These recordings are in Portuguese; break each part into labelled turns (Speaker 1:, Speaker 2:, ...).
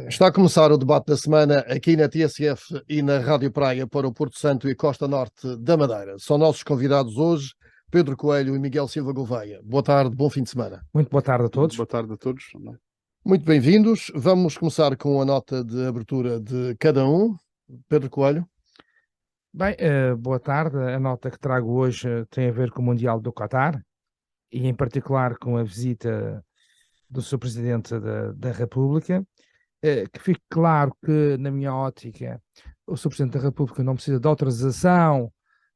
Speaker 1: Está a começar o debate da semana aqui na TSF e na Rádio Praia para o Porto Santo e Costa Norte da Madeira. São nossos convidados hoje Pedro Coelho e Miguel Silva Gouveia. Boa tarde, bom fim de semana.
Speaker 2: Muito boa tarde a todos.
Speaker 3: Boa tarde a todos.
Speaker 1: Muito bem-vindos. Vamos começar com a nota de abertura de cada um. Pedro Coelho.
Speaker 2: Bem, boa tarde. A nota que trago hoje tem a ver com o Mundial do Qatar e em particular com a visita do Sr. Presidente da República. Que fique claro que, na minha ótica, o Sr. Presidente da República não precisa de autorização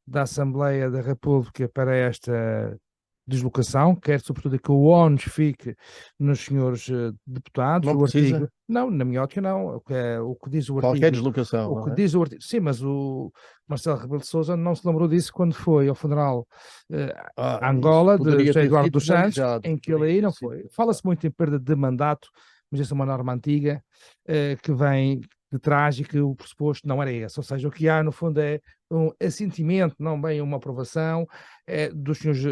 Speaker 2: da Assembleia da República para esta deslocação, quer sobretudo que o ONU fique nos senhores deputados.
Speaker 1: Não
Speaker 2: o
Speaker 1: precisa?
Speaker 2: artigo, não, na minha ótica não, o que diz o artigo...
Speaker 1: Qualquer deslocação,
Speaker 2: O que
Speaker 1: não é?
Speaker 2: diz o artigo, sim, mas o Marcelo Rebelo de Sousa não se lembrou disso quando foi ao funeral a Angola
Speaker 1: isso
Speaker 2: de
Speaker 1: poderia
Speaker 2: José
Speaker 1: ter
Speaker 2: Eduardo
Speaker 1: sido
Speaker 2: dos Santos,
Speaker 1: planejado,
Speaker 2: em que ele aí não foi. Fala-se muito em perda de mandato, mas essa é uma norma antiga que vem de trás e que o pressuposto não era esse. Ou seja, o que há no fundo é um assentimento, não bem uma aprovação dos senhores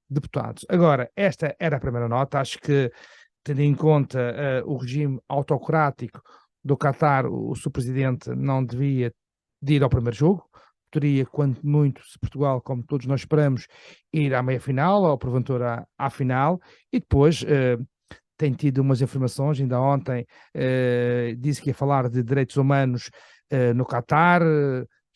Speaker 2: deputados. Agora, esta era a primeira nota. Acho que, tendo em conta o regime autocrático do Qatar, o seu presidente não devia de ir ao primeiro jogo. Poderia, quanto muito, se Portugal, como todos nós esperamos, ir à meia-final ou, porventura, à final. E depois... tem tido umas informações, ainda ontem disse que ia falar de direitos humanos no Qatar,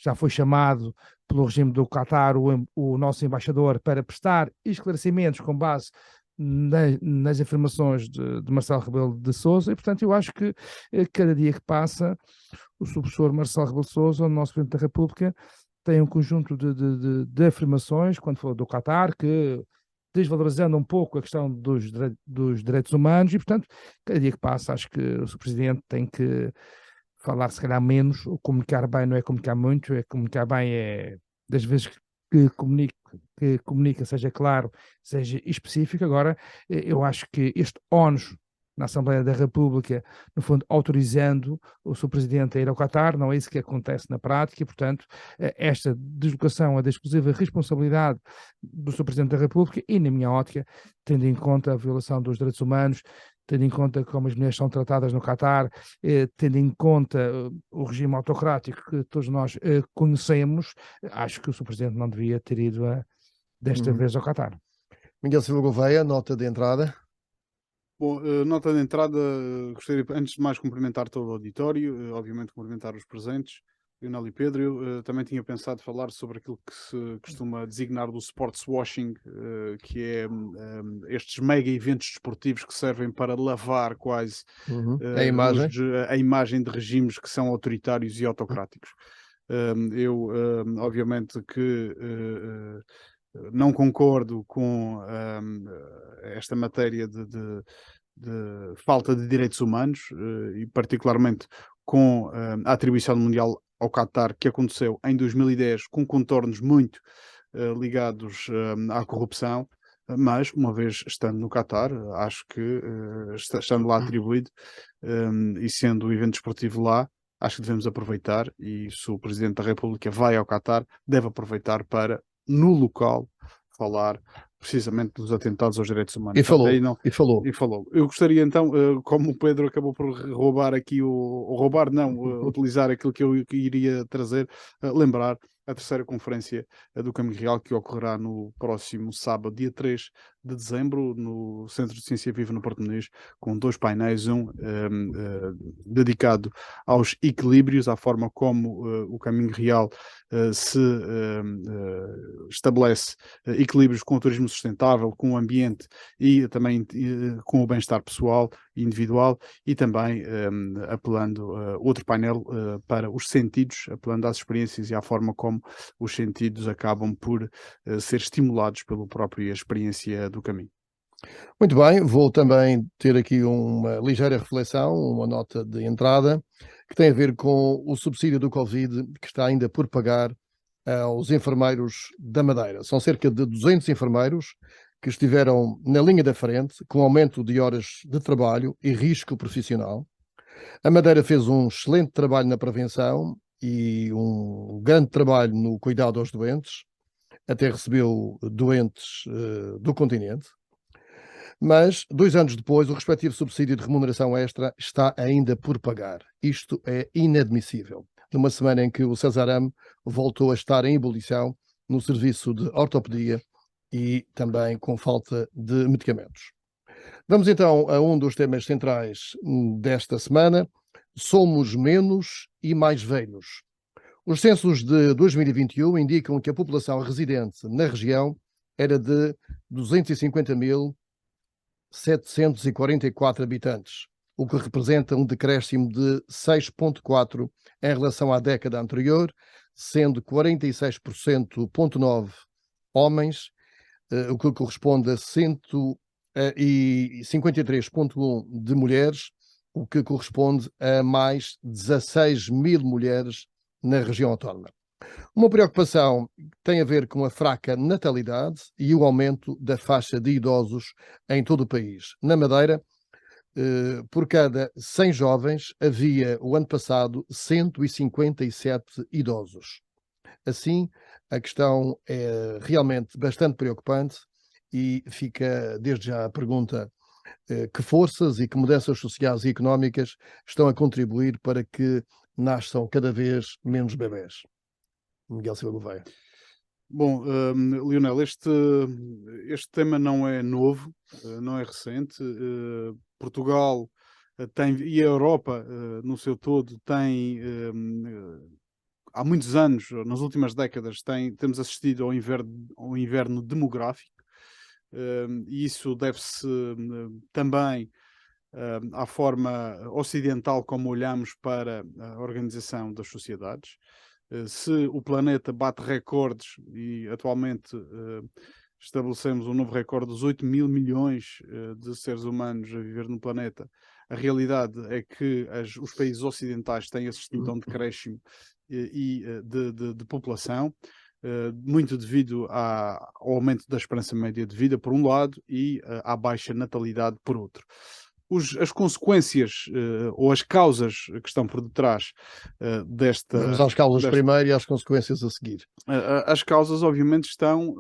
Speaker 2: já foi chamado pelo regime do Qatar o nosso embaixador para prestar esclarecimentos com base nas informações de Marcelo Rebelo de Sousa, e portanto eu acho que cada dia que passa o professor Marcelo Rebelo de Sousa, o nosso Presidente da República, tem um conjunto de afirmações, quando falou do Qatar, que desvalorizando um pouco a questão dos direitos humanos, e portanto, cada dia que passa, acho que o Sr. Presidente tem que falar se calhar menos. O comunicar bem não é comunicar muito, é comunicar bem, é das vezes que comunica, seja claro, seja específico. Agora, eu acho que este ónus na Assembleia da República, no fundo, autorizando o Sr. Presidente a ir ao Qatar, não é isso que acontece na prática, e, portanto, esta deslocação é da exclusiva responsabilidade do Sr. Presidente da República e, na minha ótica, tendo em conta a violação dos direitos humanos, tendo em conta como as mulheres são tratadas no Qatar, tendo em conta o regime autocrático que todos nós conhecemos, acho que o Sr. Presidente não devia ter ido desta vez ao Qatar.
Speaker 1: Miguel Silva Gouveia, nota de entrada.
Speaker 3: Bom, nota de entrada, gostaria antes de mais cumprimentar todo o auditório, obviamente cumprimentar os presentes, Lionel e Pedro. Eu também tinha pensado falar sobre aquilo que se costuma designar do sports washing, que é estes mega eventos desportivos que servem para lavar quase a imagem de regimes que são autoritários e autocráticos. Obviamente que não concordo com esta matéria de falta de direitos humanos e particularmente com a atribuição mundial ao Qatar, que aconteceu em 2010 com contornos muito ligados à corrupção, mas uma vez estando no Qatar, acho que estando lá atribuído e sendo o evento desportivo lá, acho que devemos aproveitar, e se o Presidente da República vai ao Qatar, deve aproveitar para, no local, falar precisamente dos atentados aos direitos humanos.
Speaker 1: E falou.
Speaker 3: Eu gostaria então, como o Pedro acabou por roubar aqui, utilizar aquilo que eu iria trazer, lembrar a terceira conferência do Caminho Real, que ocorrerá no próximo sábado, dia 3 de dezembro, no Centro de Ciência Viva no Porto Muniz, com 2 painéis, dedicado aos equilíbrios, à forma como o Caminho Real se estabelece equilíbrios com o turismo sustentável, com o ambiente e também com o bem-estar pessoal e individual, e também apelando outro painel para os sentidos, apelando às experiências e à forma como os sentidos acabam por ser estimulados pela própria experiência do caminho.
Speaker 1: Muito bem, vou também ter aqui uma ligeira reflexão, uma nota de entrada, que tem a ver com o subsídio do Covid que está ainda por pagar aos enfermeiros da Madeira. São cerca de 200 enfermeiros que estiveram na linha da frente, com aumento de horas de trabalho e risco profissional. A Madeira fez um excelente trabalho na prevenção e um grande trabalho no cuidado aos doentes, até recebeu doentes do continente. Mas, 2 anos depois, o respectivo subsídio de remuneração extra está ainda por pagar. Isto é inadmissível. Numa semana em que o Cesarame voltou a estar em ebulição no serviço de ortopedia e também com falta de medicamentos. Vamos então a um dos temas centrais desta semana. Somos menos e mais velhos. Os censos de 2021 indicam que a população residente na região era de 250.744 habitantes, o que representa um decréscimo de 6,4 em relação à década anterior, sendo 46,9% homens, o que corresponde a 53,1 de mulheres, o que corresponde a mais 16 mil mulheres na região autónoma. Uma preocupação tem a ver com a fraca natalidade e o aumento da faixa de idosos em todo o país. Na Madeira, por cada 100 jovens, havia, o ano passado, 157 idosos. Assim, a questão é realmente bastante preocupante e fica desde já a pergunta: que forças e que mudanças sociais e económicas estão a contribuir para que nasçam cada vez menos bebés? Miguel Silva Gouveia.
Speaker 3: Bom, Lionel, este tema não é novo, não é recente. Portugal tem, e a Europa, no seu todo, tem, há muitos anos, nas últimas décadas, temos assistido ao inverno demográfico. E isso deve-se também à forma ocidental como olhamos para a organização das sociedades. Se o planeta bate recordes e atualmente estabelecemos um novo recorde dos 8 mil milhões de seres humanos a viver no planeta, a realidade é que os países ocidentais têm assistido a um decréscimo de população, muito devido ao aumento da esperança média de vida, por um lado, e à baixa natalidade, por outro. As consequências ou as causas que estão por detrás desta...
Speaker 1: Vamos às causas primeiro e às consequências a seguir.
Speaker 3: As causas, obviamente, estão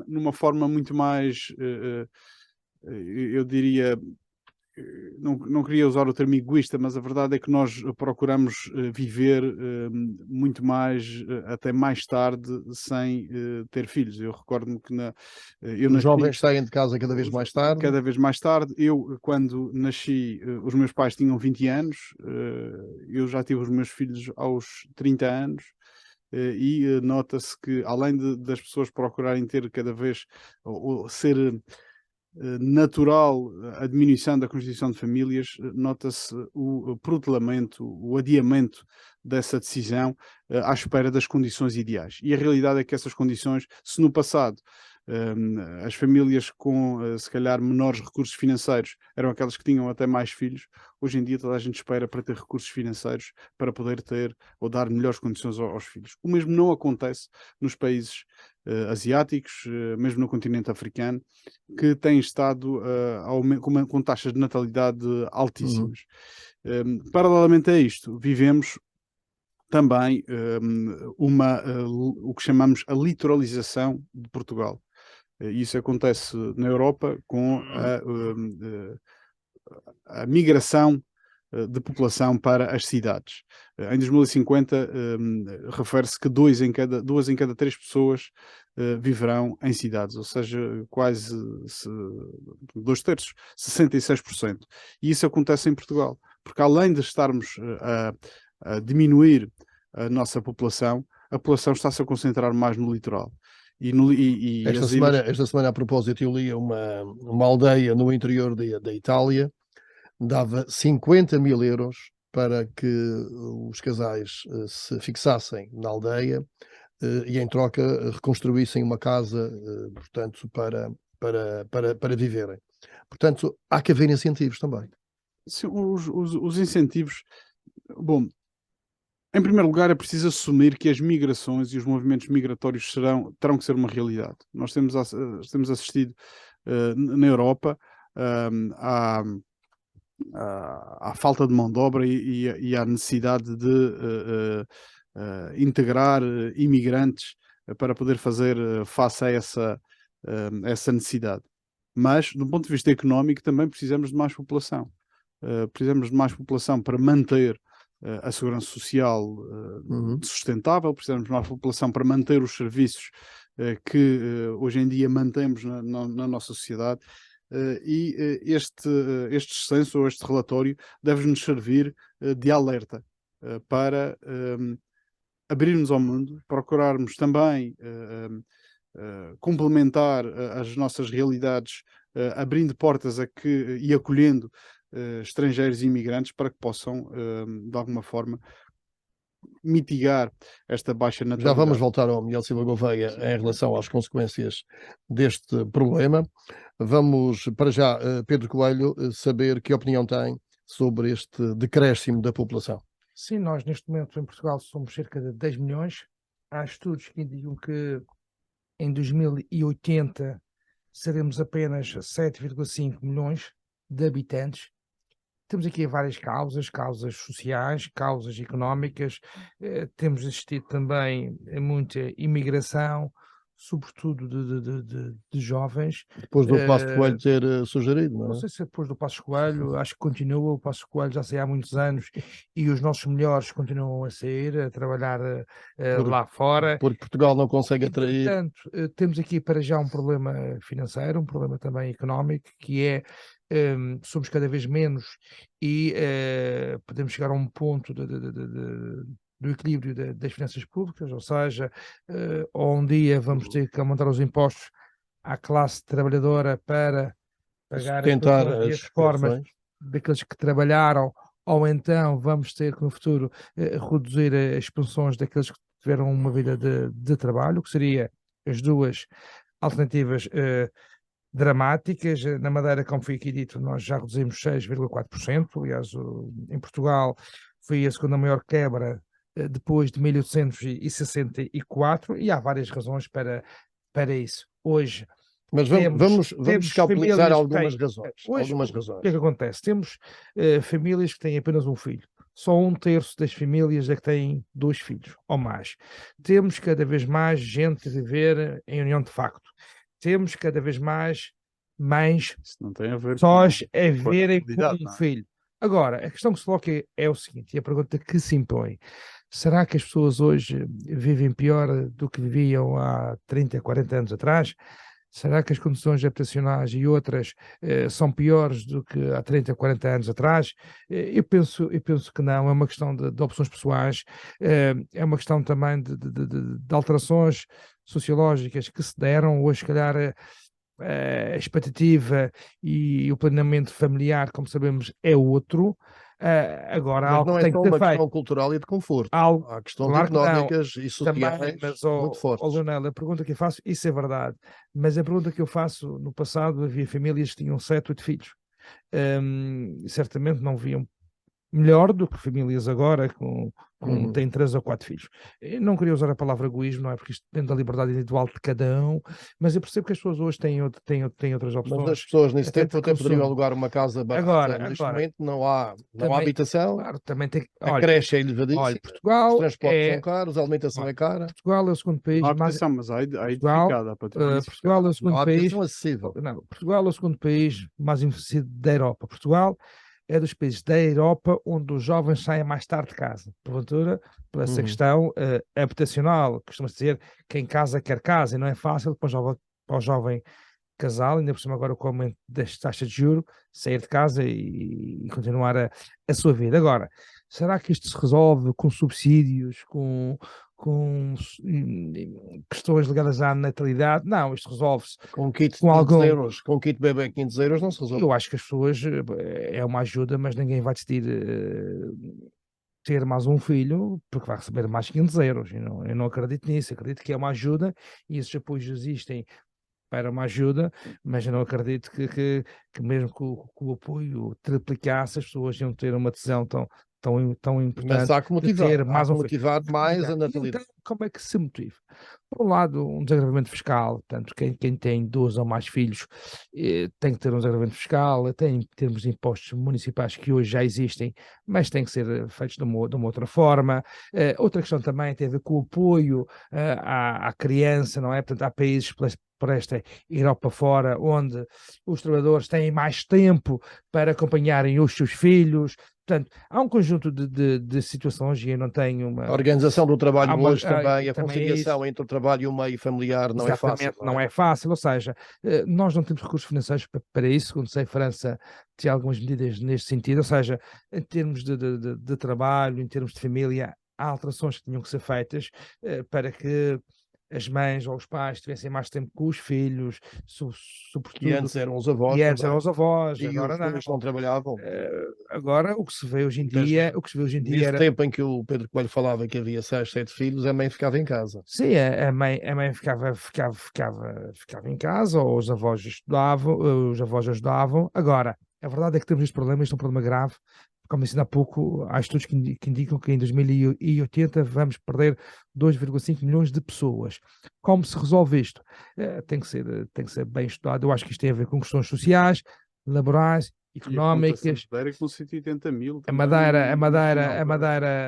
Speaker 3: numa forma muito mais, eu diria, não queria usar o termo egoísta, mas a verdade é que nós procuramos viver muito mais, até mais tarde, sem ter filhos. Eu recordo-me que
Speaker 1: Os jovens saem de casa cada vez mais tarde.
Speaker 3: Cada vez mais tarde. Eu, quando nasci, os meus pais tinham 20 anos, eu já tive os meus filhos aos 30 anos. E nota-se que, além das pessoas procurarem ter cada vez, ou ser natural a diminuição da constituição de famílias, nota-se o protelamento, o adiamento dessa decisão à espera das condições ideais. E a realidade é que essas condições, se no passado as famílias com se calhar menores recursos financeiros eram aquelas que tinham até mais filhos, hoje em dia toda a gente espera para ter recursos financeiros para poder ter ou dar melhores condições aos filhos. O mesmo não acontece nos países asiáticos, mesmo no continente africano, que têm estado com taxas de natalidade altíssimas. Paralelamente a isto, vivemos também o que chamamos a litoralização de Portugal. Isso acontece na Europa com a migração de população para as cidades. Em 2050, refere-se que 2 em cada 3 pessoas viverão em cidades, ou seja, quase 2/3, 66%. E isso acontece em Portugal, porque além de estarmos a diminuir a nossa população, a população está-se a concentrar mais no litoral.
Speaker 1: Esta semana, a propósito, eu li uma aldeia no interior da Itália, dava 50 mil euros para que os casais se fixassem na aldeia e em troca reconstruíssem uma casa, portanto, para viverem. Portanto, há que haver incentivos também.
Speaker 3: Sim, os incentivos... Bom, em primeiro lugar, é preciso assumir que as migrações e os movimentos migratórios terão que ser uma realidade. Nós temos assistido na Europa à falta de mão de obra e à necessidade de integrar imigrantes para poder fazer face a essa necessidade. Mas, do ponto de vista económico, também precisamos de mais população. Precisamos de mais população para manter a segurança social sustentável, precisamos de mais população para manter os serviços que hoje em dia mantemos na nossa sociedade. Este censo ou este relatório deve-nos servir de alerta para abrirmos ao mundo, procurarmos também complementar as nossas realidades, abrindo portas e acolhendo estrangeiros e imigrantes para que possam, de alguma forma, mitigar esta baixa natalidade.
Speaker 1: Já vamos voltar ao Miguel Silva Gouveia em relação às consequências deste problema. Vamos, para já, Pedro Coelho, saber que opinião tem sobre este decréscimo da população.
Speaker 2: Sim, nós neste momento em Portugal somos cerca de 10 milhões. Há estudos que indicam que em 2080 seremos apenas 7,5 milhões de habitantes. Temos aqui várias causas sociais, causas económicas, temos assistido também a muita imigração, sobretudo de jovens.
Speaker 1: Depois do Passo de Coelho ter sugerido, não é?
Speaker 2: Não sei se depois do Passo Coelho, acho que continua, o Passo Coelho já sai há muitos anos e os nossos melhores continuam a sair, a trabalhar lá fora.
Speaker 1: Porque Portugal não consegue atrair.
Speaker 2: Portanto, temos aqui para já um problema financeiro, um problema também económico, que é somos cada vez menos e podemos chegar a um ponto do equilíbrio das finanças públicas, ou seja, ou um dia vamos ter que aumentar os impostos à classe trabalhadora para pagar
Speaker 1: Sustentar
Speaker 2: as
Speaker 1: as
Speaker 2: reformas
Speaker 1: pensões
Speaker 2: daqueles que trabalharam, ou então vamos ter que no futuro reduzir as pensões daqueles que tiveram uma vida de trabalho, que seria as duas alternativas dramáticas. Na Madeira, como foi aqui dito, nós já reduzimos 6,4%. Aliás, em Portugal foi a segunda maior quebra depois de 1864, e há várias razões para isso. Hoje,
Speaker 1: mas vamos escalpelizar algumas razões.
Speaker 2: Hoje, o que é que acontece? Temos famílias que têm apenas um filho. Só 1/3 das famílias é que têm 2 filhos ou mais. Temos cada vez mais gente a viver em união de facto. Temos cada vez mais mães sós a viverem com um filho. Agora, a questão que se coloca é o seguinte, e a pergunta que se impõe: será que as pessoas hoje vivem pior do que viviam há 30, 40 anos atrás? Será que as condições habitacionais e outras são piores do que há 30, 40 anos atrás? Eu penso que não. É uma questão de opções pessoais, é uma questão também de alterações sociológicas que se deram. Hoje, se calhar, a expectativa e o planeamento familiar, como sabemos, é outro. Agora,
Speaker 1: mas
Speaker 2: algo
Speaker 1: não é
Speaker 2: tem
Speaker 1: só
Speaker 2: que ter
Speaker 1: uma questão
Speaker 2: feito.
Speaker 1: cultural e de conforto.
Speaker 2: Há
Speaker 1: questões
Speaker 2: claro
Speaker 1: económicas e sociais
Speaker 2: também, mas,
Speaker 1: muito fortes.
Speaker 2: Leonel, a pergunta que eu faço, isso é verdade, mas a pergunta que eu faço, no passado havia famílias que tinham 7, 8 filhos. Certamente não viam melhor do que famílias agora têm 3 ou 4 filhos. Eu não queria usar a palavra egoísmo, não é? Porque isto depende da liberdade individual de cada um, mas eu percebo que as pessoas hoje têm outras opções.
Speaker 1: Mas as pessoas nesse tempo até poderiam alugar uma casa barata.
Speaker 2: Agora,
Speaker 1: neste momento não há habitação,
Speaker 2: claro, também tem,
Speaker 1: a creche é elevadíssima,
Speaker 2: olha, Portugal
Speaker 1: os transportes são caros, a alimentação é cara.
Speaker 2: Portugal é o segundo país mais...
Speaker 3: mas há edificada.
Speaker 2: Portugal é o segundo país...
Speaker 1: acessível.
Speaker 2: Não, Portugal é o segundo país mais envelhecido da Europa. Portugal é dos países da Europa onde os jovens saem mais tarde de casa. Porventura, por essa questão habitacional, costuma-se dizer que em casa quer casa, e não é fácil para o jovem casal, ainda por cima agora com o aumento das taxas de juros, sair de casa e continuar a sua vida. Agora, será que isto se resolve com subsídios, com questões ligadas à natalidade? Não, isto resolve-se
Speaker 1: com kit de 500 euros, com kit bebê 500 euros não se resolve.
Speaker 2: Eu acho que as pessoas, é uma ajuda, mas ninguém vai decidir ter mais um filho porque vai receber mais 500 euros. Eu não acredito nisso, acredito que é uma ajuda e esses apoios existem para uma ajuda, mas eu não acredito que mesmo que o apoio triplicasse, as pessoas iam ter uma decisão tão importante.
Speaker 1: Mas há que motivar,
Speaker 2: de ter mais
Speaker 1: motivar mais a natalidade.
Speaker 2: Então, como é que se motiva? Por um lado, um desagravamento fiscal, portanto, quem tem 2 ou mais filhos tem que ter um desagravamento fiscal, tem em termos de impostos municipais que hoje já existem, mas têm que ser feitos de uma outra forma. Outra questão também tem a ver com o apoio à criança, não é? Portanto, há países, para esta Europa fora, onde os trabalhadores têm mais tempo para acompanharem os seus filhos. Portanto, há um conjunto de situações e eu não tenho uma...
Speaker 1: A organização do trabalho hoje também, a
Speaker 2: também
Speaker 1: conciliação entre o trabalho e o meio familiar não é fácil.
Speaker 2: Exatamente, não é fácil, ou seja, nós não temos recursos financeiros para isso, segundo sei, a França tinha algumas medidas neste sentido, ou seja, em termos de trabalho, em termos de família, há alterações que tinham que ser feitas para que as mães ou os pais tivessem mais tempo com os filhos, sobretudo.
Speaker 1: E antes eram os avós.
Speaker 2: E antes eram os avós,
Speaker 1: e
Speaker 2: agora
Speaker 1: os
Speaker 2: não.
Speaker 1: filhos não trabalhavam.
Speaker 2: Agora o que se vê hoje em dia,
Speaker 1: Nesse
Speaker 2: era...
Speaker 1: tempo em que o Pedro Coelho falava que havia 6, 7 filhos, a mãe ficava em casa.
Speaker 2: Sim, a mãe ficava em casa, ou os avós ajudavam. Agora, a verdade é que temos este problema, este é um problema grave. Como disse há pouco, há estudos que indicam que em 2080 vamos perder 2,5 milhões de pessoas. Como se resolve isto? Tem que ser bem estudado. Eu acho que isto tem a ver com questões sociais, laborais, económicas.
Speaker 3: A Madeira com 180 mil.
Speaker 2: A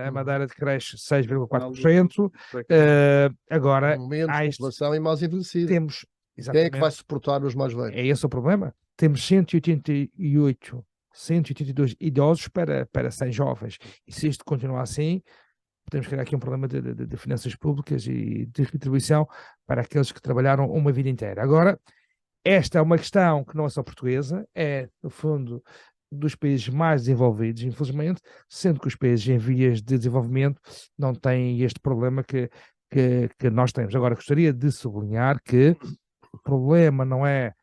Speaker 2: Madeira decresce 6,4%. Agora,
Speaker 1: Com menos população e mais envelhecida.
Speaker 2: temos,
Speaker 1: Quem é que vai suportar os mais velhos?
Speaker 2: É esse o problema. Temos 182 idosos para 100 jovens. E se isto continuar assim, podemos criar aqui um problema de finanças públicas e de retribuição para aqueles que trabalharam uma vida inteira. Agora, esta é uma questão que não é só portuguesa, é, no fundo, dos países mais desenvolvidos, infelizmente, sendo que os países em vias de desenvolvimento não têm este problema que nós temos. Agora, gostaria de sublinhar que o problema não é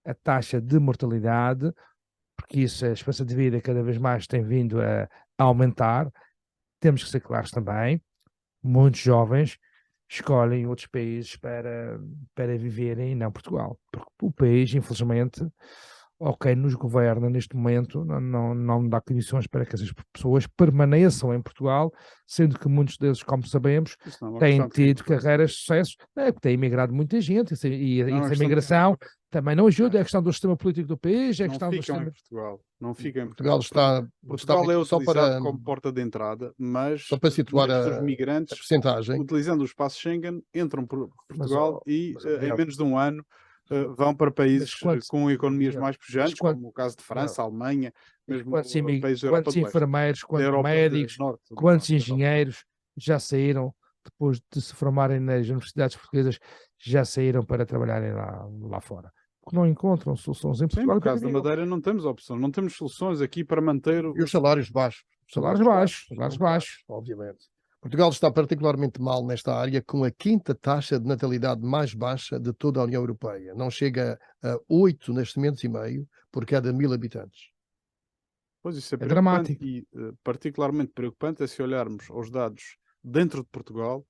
Speaker 2: a taxa de mortalidade, porque isso, a esperança de vida cada vez mais tem vindo a aumentar. Temos que ser claros também, muitos jovens escolhem outros países para viverem e não Portugal, porque o país, infelizmente, nos governa neste momento, não dá condições para que essas pessoas permaneçam em Portugal, sendo que muitos deles, como sabemos, têm tido carreiras de sucesso, porque tem imigrado muita gente, e essa imigração também não ajuda, é a questão do sistema político do país, é a questão do sistema...
Speaker 3: Em Portugal. Não fica em
Speaker 1: Portugal.
Speaker 3: Portugal é utilizado como porta de entrada, mas
Speaker 1: só para situar
Speaker 3: os migrantes,
Speaker 1: percentagem,
Speaker 3: utilizando o espaço Schengen, entram por Portugal e em menos de um ano vão para países com economias mais pujantes, como o caso de França, Alemanha, mesmo países da Europa
Speaker 2: quantos enfermeiros, quantos médicos, quantos engenheiros já saíram, depois de se formarem nas universidades portuguesas, já saíram para trabalharem lá fora? Porque não encontram soluções em Portugal.
Speaker 3: No caso da Madeira não temos opção, não temos soluções aqui para manter...
Speaker 1: E os salários baixos.
Speaker 2: Salários baixos.
Speaker 1: Obviamente. Portugal está particularmente mal nesta área, com a quinta taxa de natalidade mais baixa de toda a União Europeia. Não chega a 8 nascimentos e meio por cada 1000 habitantes.
Speaker 3: Pois isso é
Speaker 2: dramático.
Speaker 3: E particularmente preocupante é se olharmos aos dados dentro de Portugal.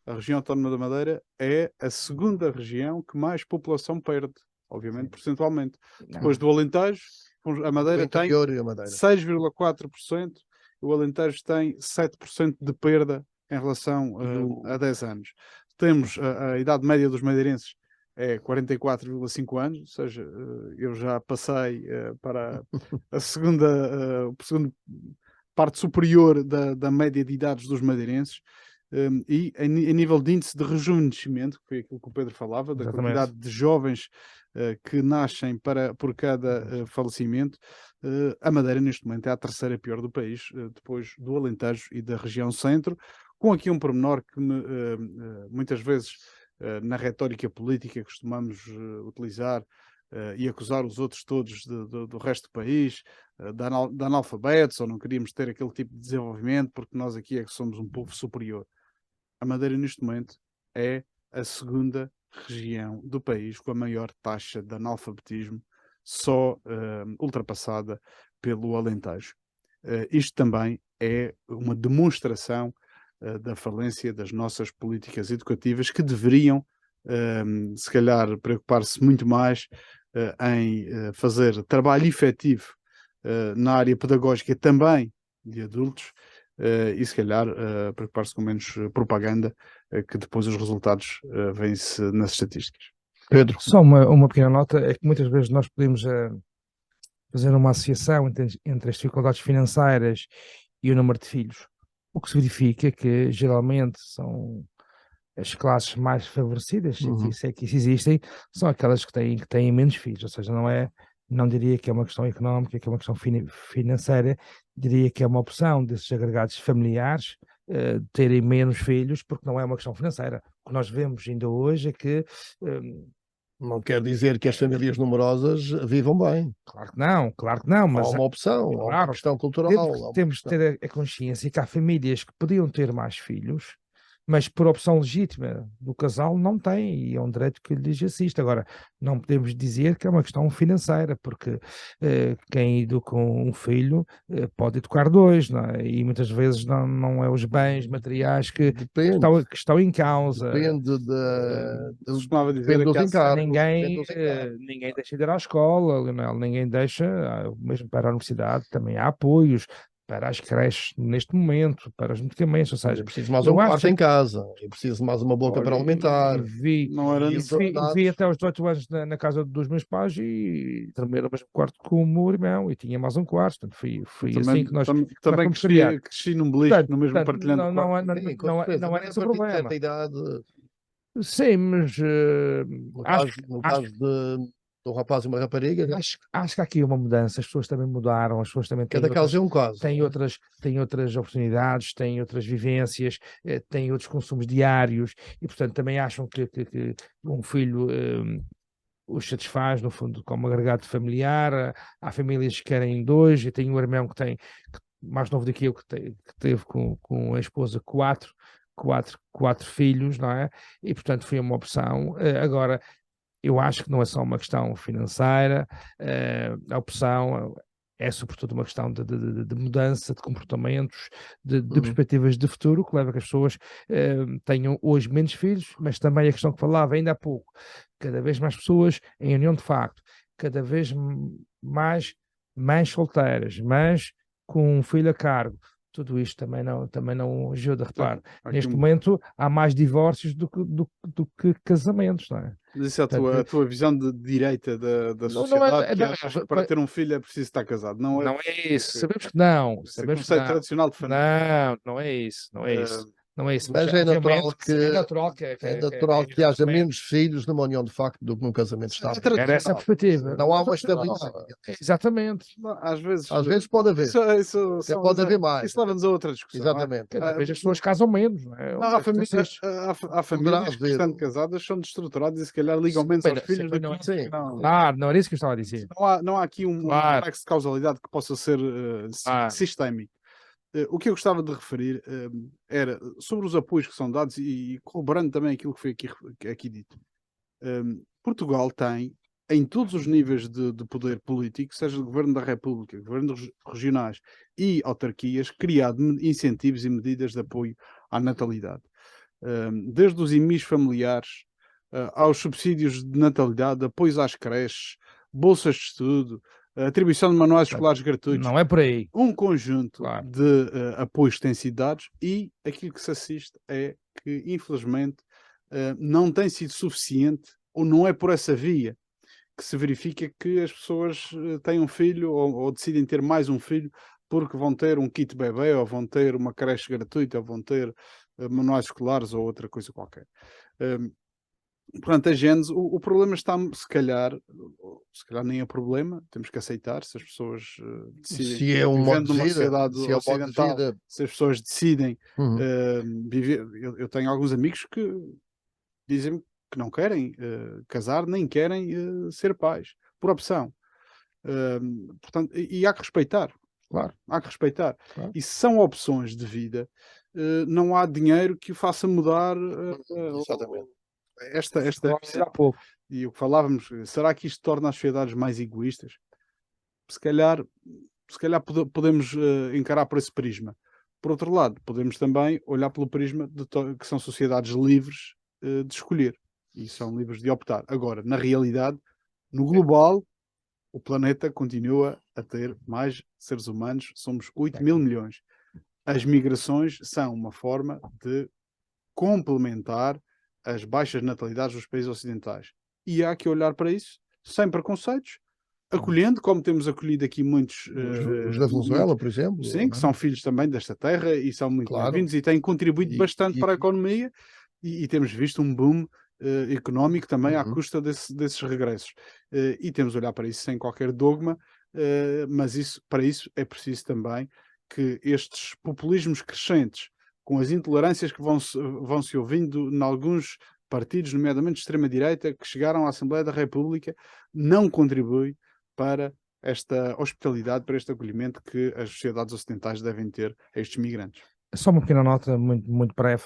Speaker 3: A região autónoma da Madeira é a segunda região que mais população perde, obviamente, percentualmente. Depois do Alentejo, a Madeira tem 6,4%, o Alentejo tem 7% de perda em relação a 10 anos. Temos a idade média dos madeirenses é 44,5 anos, ou seja, eu já passei para a segunda parte superior da média de idades dos madeirenses. E em nível de índice de rejuvenescimento, que foi aquilo que o Pedro falava, da quantidade de jovens que nascem por cada falecimento, a Madeira neste momento é a terceira pior do país, depois do Alentejo e da região centro, com aqui um pormenor que muitas vezes na retórica política costumamos utilizar e acusar os outros todos do resto do país de analfabetos, ou não queríamos ter aquele tipo de desenvolvimento porque nós aqui é que somos um povo superior. A Madeira neste momento é a segunda região do país com a maior taxa de analfabetismo, só ultrapassada pelo Alentejo. Isto também é uma demonstração da falência das nossas políticas educativas, que deveriam, se calhar, preocupar-se muito mais em fazer trabalho efetivo na área pedagógica também de adultos, e se calhar preocupar-se com menos propaganda, que depois os resultados vêm-se nas estatísticas.
Speaker 1: Pedro.
Speaker 2: Só uma pequena nota, é que muitas vezes nós podemos fazer uma associação entre as dificuldades financeiras e o número de filhos. O que se verifica é que geralmente são as classes mais favorecidas,
Speaker 1: Uhum.
Speaker 2: se é que isso existem, são aquelas que têm menos filhos, ou seja, não diria que é uma questão económica, que é uma questão financeira, diria que é uma opção desses agregados familiares terem menos filhos, porque não é uma questão financeira. O que nós vemos ainda hoje é que
Speaker 1: Não quer dizer que as famílias numerosas vivam bem.
Speaker 2: claro que não,
Speaker 1: Há
Speaker 2: mas
Speaker 1: uma opção, há uma
Speaker 2: claro,
Speaker 1: questão cultural. há uma
Speaker 2: temos de
Speaker 1: questão-
Speaker 2: ter a consciência que há famílias que podiam ter mais filhos, mas por opção legítima do casal não têm, e é um direito que lhes assiste. Agora, não podemos dizer que é uma questão financeira, porque quem educa um filho pode educar dois, não é? E muitas vezes não é os bens materiais
Speaker 1: Depende,
Speaker 2: que estão em causa.
Speaker 1: depende,
Speaker 3: Costumava dizer
Speaker 1: depende dos
Speaker 3: que há
Speaker 1: encargos. depende
Speaker 2: Ninguém,
Speaker 1: dos encargos.
Speaker 2: ninguém deixa de ir à escola, Leonel, ninguém deixa, mesmo para a universidade também há apoios, para as creches neste momento, para os medicamentos, ou
Speaker 1: Mas
Speaker 2: seja,
Speaker 1: eu preciso mais um
Speaker 2: eu acho
Speaker 1: quarto em casa, eu preciso mais uma boca para
Speaker 2: olha,
Speaker 1: alimentar.
Speaker 3: não era
Speaker 1: E os
Speaker 3: necessário.
Speaker 2: vi
Speaker 1: ordenados,
Speaker 2: até aos 18 anos na casa dos meus pais e dormia no mesmo quarto com o meu irmão e tinha mais um quarto, portanto foi assim que nós
Speaker 3: Também
Speaker 2: fomos criados.
Speaker 3: cresci num belisco, no mesmo
Speaker 2: Portanto,
Speaker 3: partilhando quarto.
Speaker 1: sim, com certeza.
Speaker 2: não
Speaker 1: Mas
Speaker 2: era
Speaker 1: a
Speaker 2: esse o
Speaker 1: partir de certa
Speaker 2: problema.
Speaker 1: idade,
Speaker 2: Sim, mas
Speaker 1: no
Speaker 2: acho,
Speaker 1: caso, no
Speaker 2: acho
Speaker 1: caso de um rapaz e uma rapariga,
Speaker 2: acho que há aqui uma mudança, as pessoas também mudaram, as pessoas também
Speaker 1: cada caso é um caso.
Speaker 2: têm outras oportunidades, têm outras vivências, têm outros consumos diários e, portanto, também acham que um filho os satisfaz, no fundo, como agregado familiar. Há famílias que querem dois, e tenho um irmão mais novo do que eu, que teve com a esposa quatro filhos, não é? E, portanto, foi uma opção. Agora, eu acho que não é só uma questão financeira, a opção é sobretudo uma questão de mudança de comportamentos, de
Speaker 1: Uhum.
Speaker 2: perspectivas de futuro, que leva a que as pessoas tenham hoje menos filhos, mas também a questão que falava ainda há pouco, cada vez mais pessoas em união de facto, cada vez mais mães solteiras, mães com um filho a cargo. Tudo isto também não ajuda. Repare,
Speaker 3: Há aqui
Speaker 2: neste momento há mais divórcios do que casamentos, não é?
Speaker 3: Mas isso é
Speaker 2: Portanto,
Speaker 3: a tua visão de direita da
Speaker 2: não é,
Speaker 3: sociedade, que achas que para ter um filho é preciso estar casado. Não é
Speaker 2: não é isso.
Speaker 3: esse,
Speaker 2: Sabemos que não.
Speaker 3: esse
Speaker 2: Sabemos que
Speaker 3: conceito
Speaker 2: não.
Speaker 3: tradicional de família.
Speaker 2: Não é isso. Não é isso.
Speaker 3: Eh,
Speaker 2: Não é isso.
Speaker 1: Mas é natural
Speaker 2: É natural
Speaker 1: que haja menos filhos numa união de facto do que num casamento
Speaker 3: é
Speaker 1: estável.
Speaker 2: era essa a perspectiva.
Speaker 1: Não há uma estabilidade.
Speaker 2: Exatamente.
Speaker 3: às vezes
Speaker 1: Pode haver.
Speaker 3: isso
Speaker 1: Pode haver mais.
Speaker 3: isso leva-nos a outra discussão. não é?
Speaker 1: Exatamente.
Speaker 2: Cada vez as pessoas casam menos, não é?
Speaker 3: Não, há famílias, há famílias que,
Speaker 1: haver.
Speaker 3: estando casadas, são destrutuраdas e se calhar ligam menos
Speaker 2: Sim,
Speaker 3: aos filhos do
Speaker 2: não é-
Speaker 3: que
Speaker 1: Sim.
Speaker 3: não.
Speaker 2: Claro, não era isso que eu estava a dizer.
Speaker 3: Não há aqui um
Speaker 2: Claro.
Speaker 3: nexo de causalidade que possa ser
Speaker 2: Ah.
Speaker 3: sistémico. O que eu gostava de referir era sobre os apoios que são dados e corroborando também aquilo que foi aqui dito. Portugal tem, em todos os níveis de poder político, seja do Governo da República, governos regionais e autarquias, criado incentivos e medidas de apoio à natalidade. Desde os IMIs familiares aos subsídios de natalidade, apoios às creches, bolsas de estudo, atribuição de manuais escolares gratuitos,
Speaker 2: Não é por aí.
Speaker 3: um conjunto
Speaker 2: Claro.
Speaker 3: de apoios que têm sido dados e aquilo que se assiste é que, infelizmente, não tem sido suficiente ou não é por essa via que se verifica que as pessoas têm um filho ou decidem ter mais um filho porque vão ter um kit bebê ou vão ter uma creche gratuita ou vão ter manuais escolares ou outra coisa qualquer. Portanto, a Gênese, o problema está, se calhar nem é problema, temos que aceitar, se as pessoas decidem,
Speaker 1: Se é um modo
Speaker 3: vivendo
Speaker 1: de
Speaker 3: numa
Speaker 1: vida,
Speaker 3: sociedade
Speaker 1: se é um modo de
Speaker 3: ocidental,
Speaker 1: vida.
Speaker 3: se as pessoas decidem
Speaker 1: Uhum.
Speaker 3: viver, eu tenho alguns amigos que dizem que não querem casar, nem querem ser pais, por opção. Portanto, e há que respeitar,
Speaker 1: Claro.
Speaker 3: há que respeitar.
Speaker 1: Claro.
Speaker 3: E se são opções de vida, não há dinheiro que o faça mudar
Speaker 1: Exatamente.
Speaker 3: esta
Speaker 2: Há pouco.
Speaker 3: e o que falávamos, será que isto torna as sociedades mais egoístas? Se calhar podemos encarar por esse prisma. Por outro lado, podemos também olhar pelo prisma que são sociedades livres de escolher e são livres de optar. Agora, na realidade, no global, o planeta continua a ter mais seres humanos, somos 8 mil milhões. As migrações são uma forma de complementar as baixas natalidades dos países ocidentais. E há que olhar para isso sem preconceitos, acolhendo, como temos acolhido aqui muitos...
Speaker 1: Os da Venezuela, por exemplo.
Speaker 3: Sim, que são filhos também desta terra e são muito
Speaker 1: Claro.
Speaker 3: bem-vindos e têm contribuído bastante para a economia e temos visto um boom económico também à
Speaker 1: Uhum.
Speaker 3: custa desses regressos. E temos de olhar para isso sem qualquer dogma, mas para isso é preciso também que estes populismos crescentes, com as intolerâncias que vão se ouvindo em alguns partidos, nomeadamente de extrema-direita, que chegaram à Assembleia da República, não contribui para esta hospitalidade, para este acolhimento que as sociedades ocidentais devem ter a estes migrantes.
Speaker 2: Só uma pequena nota muito breve,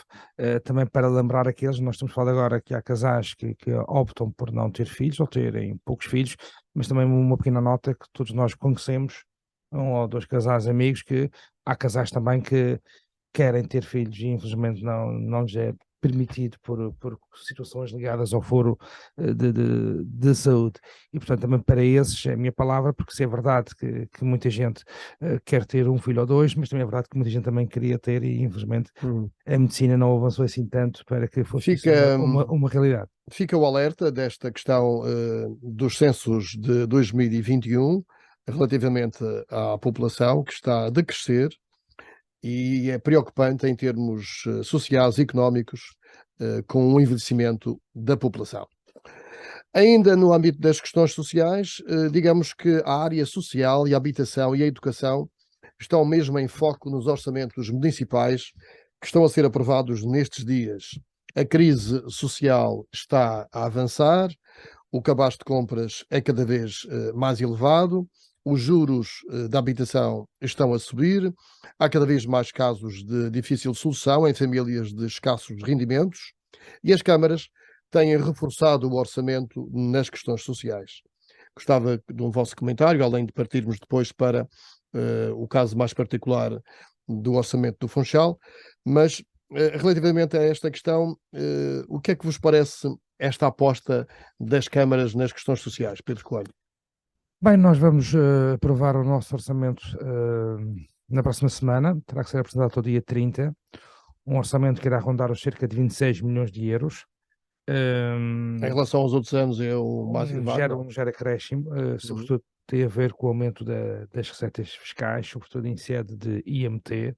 Speaker 2: também para lembrar aqueles, nós estamos falando agora que há casais que optam por não ter filhos ou terem poucos filhos, mas também uma pequena nota que todos nós conhecemos, 1 ou 2 casais amigos, que há casais também que querem ter filhos e infelizmente não lhes é permitido por situações ligadas ao foro de saúde. E portanto também para esses é a minha palavra, porque se é verdade que muita gente quer ter um filho ou 2, mas também é verdade que muita gente também queria ter e infelizmente a medicina não avançou assim tanto para que fosse isso uma realidade.
Speaker 1: Fica o alerta desta questão dos censos de 2021 relativamente à população que está a decrescer e é preocupante em termos sociais e económicos com o envelhecimento da população. Ainda no âmbito das questões sociais, digamos que a área social e a habitação e a educação estão mesmo em foco nos orçamentos municipais que estão a ser aprovados nestes dias. A crise social está a avançar, o cabaz de compras é cada vez mais elevado, os juros da habitação estão a subir, há cada vez mais casos de difícil solução em famílias de escassos rendimentos e as câmaras têm reforçado o orçamento nas questões sociais. Gostava de um vosso comentário, além de partirmos depois para o caso mais particular do orçamento do Funchal, mas relativamente a esta questão, o que é que vos parece esta aposta das câmaras nas questões sociais, Pedro Coelho?
Speaker 2: Bem, nós vamos aprovar o nosso orçamento na próxima semana, terá que ser apresentado até o dia 30, um orçamento que irá rondar os cerca de 26 milhões de euros.
Speaker 1: Em relação aos outros anos é o mais elevado?
Speaker 2: Gera acréscimo, sobretudo tem a ver com o aumento das receitas fiscais, sobretudo em sede de IMT.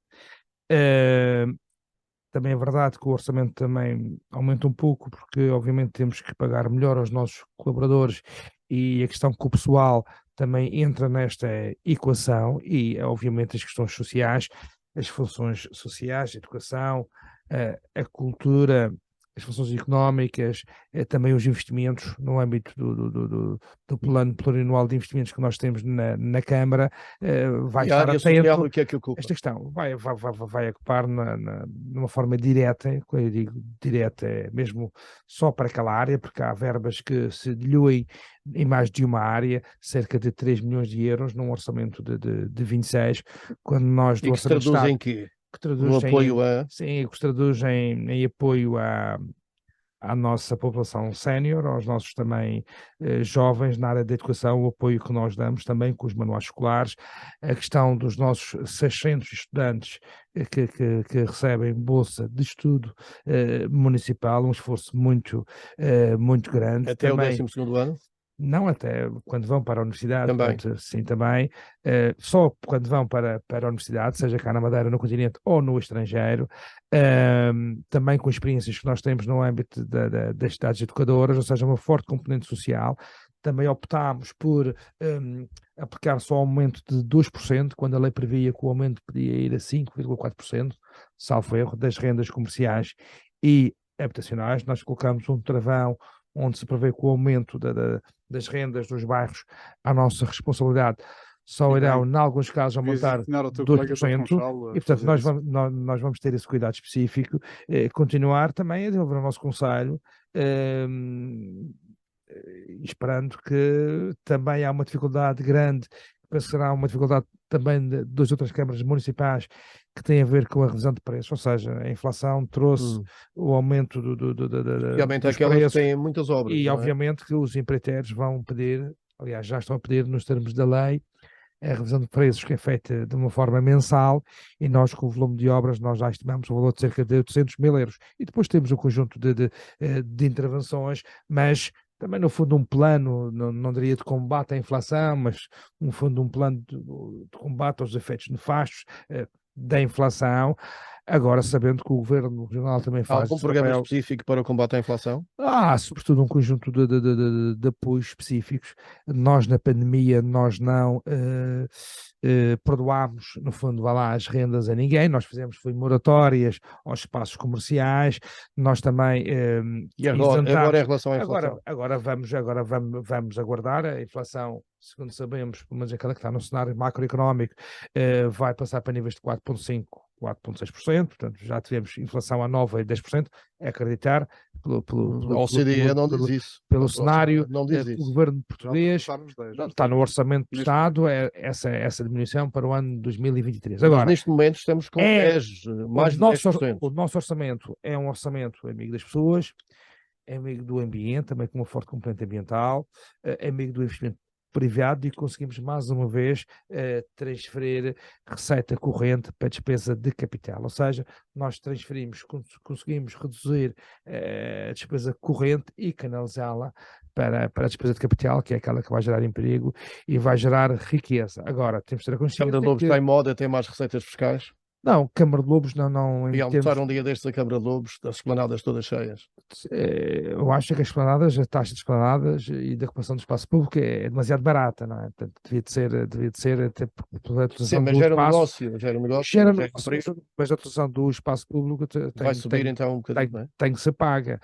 Speaker 2: Também é verdade que o orçamento também aumenta um pouco, porque obviamente temos que pagar melhor aos nossos colaboradores e a questão que o pessoal também entra nesta equação e obviamente as questões sociais, as funções sociais, a educação, a cultura, as funções económicas, também os investimentos no âmbito do plano plurianual de investimentos que nós temos na Câmara, vai estar atento
Speaker 1: o que é que ocupa?
Speaker 2: esta questão, vai ocupar numa forma direta, quando eu digo direta é mesmo só para aquela área, porque há verbas que se diluem em mais de uma área, cerca de 3 milhões de euros num orçamento de 26, quando nós do
Speaker 1: E que se
Speaker 2: Orçamento de
Speaker 1: traduz
Speaker 2: Estado,
Speaker 1: em quê?
Speaker 2: que traduz
Speaker 1: No apoio a...
Speaker 2: sim, que se traduz em apoio à nossa população sénior, aos nossos também jovens na área da educação, o apoio que nós damos também com os manuais escolares, a questão dos nossos 600 estudantes que recebem bolsa de estudo municipal, um esforço muito grande.
Speaker 1: Até
Speaker 2: também,
Speaker 1: o 12º ano?
Speaker 2: Não até quando vão para a universidade,
Speaker 1: Também.
Speaker 2: portanto, sim, também. Só quando vão para a universidade, seja cá na Madeira, no continente ou no estrangeiro, também com experiências que nós temos no âmbito das cidades educadoras, ou seja, uma forte componente social. Também optámos por aplicar só um aumento de 2%, quando a lei previa que o aumento podia ir a 5,4%, salvo erro, das rendas comerciais e habitacionais. Nós colocamos um travão onde se prevê que o aumento das rendas dos bairros à nossa responsabilidade só irão, em alguns casos, aumentar 2%, e portanto nós vamos ter esse cuidado específico, continuar também a desenvolver o nosso conselho, esperando que também há uma dificuldade grande, penso que será uma dificuldade também das outras câmaras municipais que tem a ver com a revisão de preços, ou seja, a inflação trouxe o aumento
Speaker 1: Realmente
Speaker 2: dos
Speaker 1: aquelas
Speaker 2: preços,
Speaker 1: que têm muitas obras,
Speaker 2: e
Speaker 1: não é?
Speaker 2: obviamente que os empreiteiros vão pedir, aliás já estão a pedir nos termos da lei, a revisão de preços que é feita de uma forma mensal, e nós com o volume de obras nós já estimamos o valor de cerca de 800 mil euros, e depois temos um conjunto de intervenções, mas também no fundo um plano, não diria de combate à inflação, mas no fundo um plano de combate aos efeitos nefastos da inflação. Agora, sabendo que o Governo Regional também
Speaker 1: Há
Speaker 2: faz
Speaker 1: algum
Speaker 2: esse
Speaker 1: programa
Speaker 2: papel,
Speaker 1: específico para o combate à inflação?
Speaker 2: há sobretudo um conjunto de apoios específicos. Nós, na pandemia, nós não perdoámos, no fundo, vá lá, as rendas a ninguém. Nós foi moratórias aos espaços comerciais. Nós também
Speaker 1: E agora em
Speaker 2: isentámos.
Speaker 1: relação à inflação?
Speaker 2: Vamos aguardar. A inflação, segundo sabemos, pelo menos aquela que está no cenário macroeconómico, vai passar para níveis de 4,5%, 4,6%. Portanto, já tivemos inflação a 9% e 10%. É acreditar
Speaker 1: A OCDE não diz isso.
Speaker 2: pelo
Speaker 1: A
Speaker 2: cenário
Speaker 1: OCDE não diz
Speaker 2: que o
Speaker 1: isso.
Speaker 2: governo
Speaker 3: Já
Speaker 2: português
Speaker 3: ultrapassaram os 10,
Speaker 2: está no orçamento do
Speaker 3: Neste
Speaker 2: Estado, essa diminuição para o ano 2023.
Speaker 1: Mas
Speaker 2: Agora,
Speaker 1: neste momento estamos com
Speaker 2: é
Speaker 1: 10, mais de 10%.
Speaker 2: o nosso orçamento é um orçamento amigo das pessoas, é amigo do ambiente, também com uma forte componente ambiental, é amigo do investimento privado, e conseguimos mais uma vez transferir receita corrente para despesa de capital, ou seja, nós conseguimos reduzir a despesa corrente e canalizá-la para a despesa de capital, que é aquela que vai gerar emprego e vai gerar riqueza. Agora, temos de ter a
Speaker 1: Câmara
Speaker 2: consciência
Speaker 1: de Lobos
Speaker 2: que...
Speaker 1: está em moda, tem mais receitas fiscais.
Speaker 2: Não, Câmara de Lobos não
Speaker 1: E
Speaker 2: em
Speaker 1: almoçar
Speaker 2: termos...
Speaker 1: um dia destes a Câmara de Lobos, das esplanadas todas cheias.
Speaker 2: Eu acho que as esplanadas, a taxa de esplanadas e da ocupação do espaço público é demasiado barata, não é? Portanto, devia de ser até pela
Speaker 1: Sim,
Speaker 2: utilização
Speaker 1: mas
Speaker 2: do espaço.
Speaker 1: gera um negócio,
Speaker 2: Gera
Speaker 1: gera
Speaker 2: negócio,
Speaker 1: emprego,
Speaker 2: mas a utilização do espaço público
Speaker 1: vai subir então um bocadinho, não é?
Speaker 2: tem que ser paga.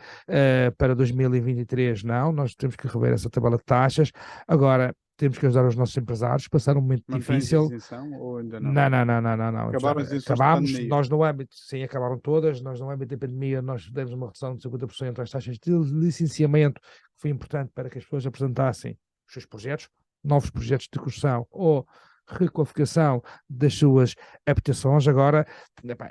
Speaker 2: Para 2023, não, nós temos que rever essa tabela de taxas. Agora, temos que ajudar os nossos empresários a passar um momento
Speaker 3: mantém-se
Speaker 2: difícil.
Speaker 3: isenção ou ainda não?
Speaker 2: Não.
Speaker 3: Acabaram as isenções de
Speaker 2: Acabámos,
Speaker 3: pandemia.
Speaker 2: nós no âmbito, sim, acabaram todas, nós no âmbito da pandemia nós demos uma redução de 50% às taxas de licenciamento, que foi importante para que as pessoas apresentassem os seus projetos, novos projetos de construção ou requalificação das suas habitações. Agora, epá,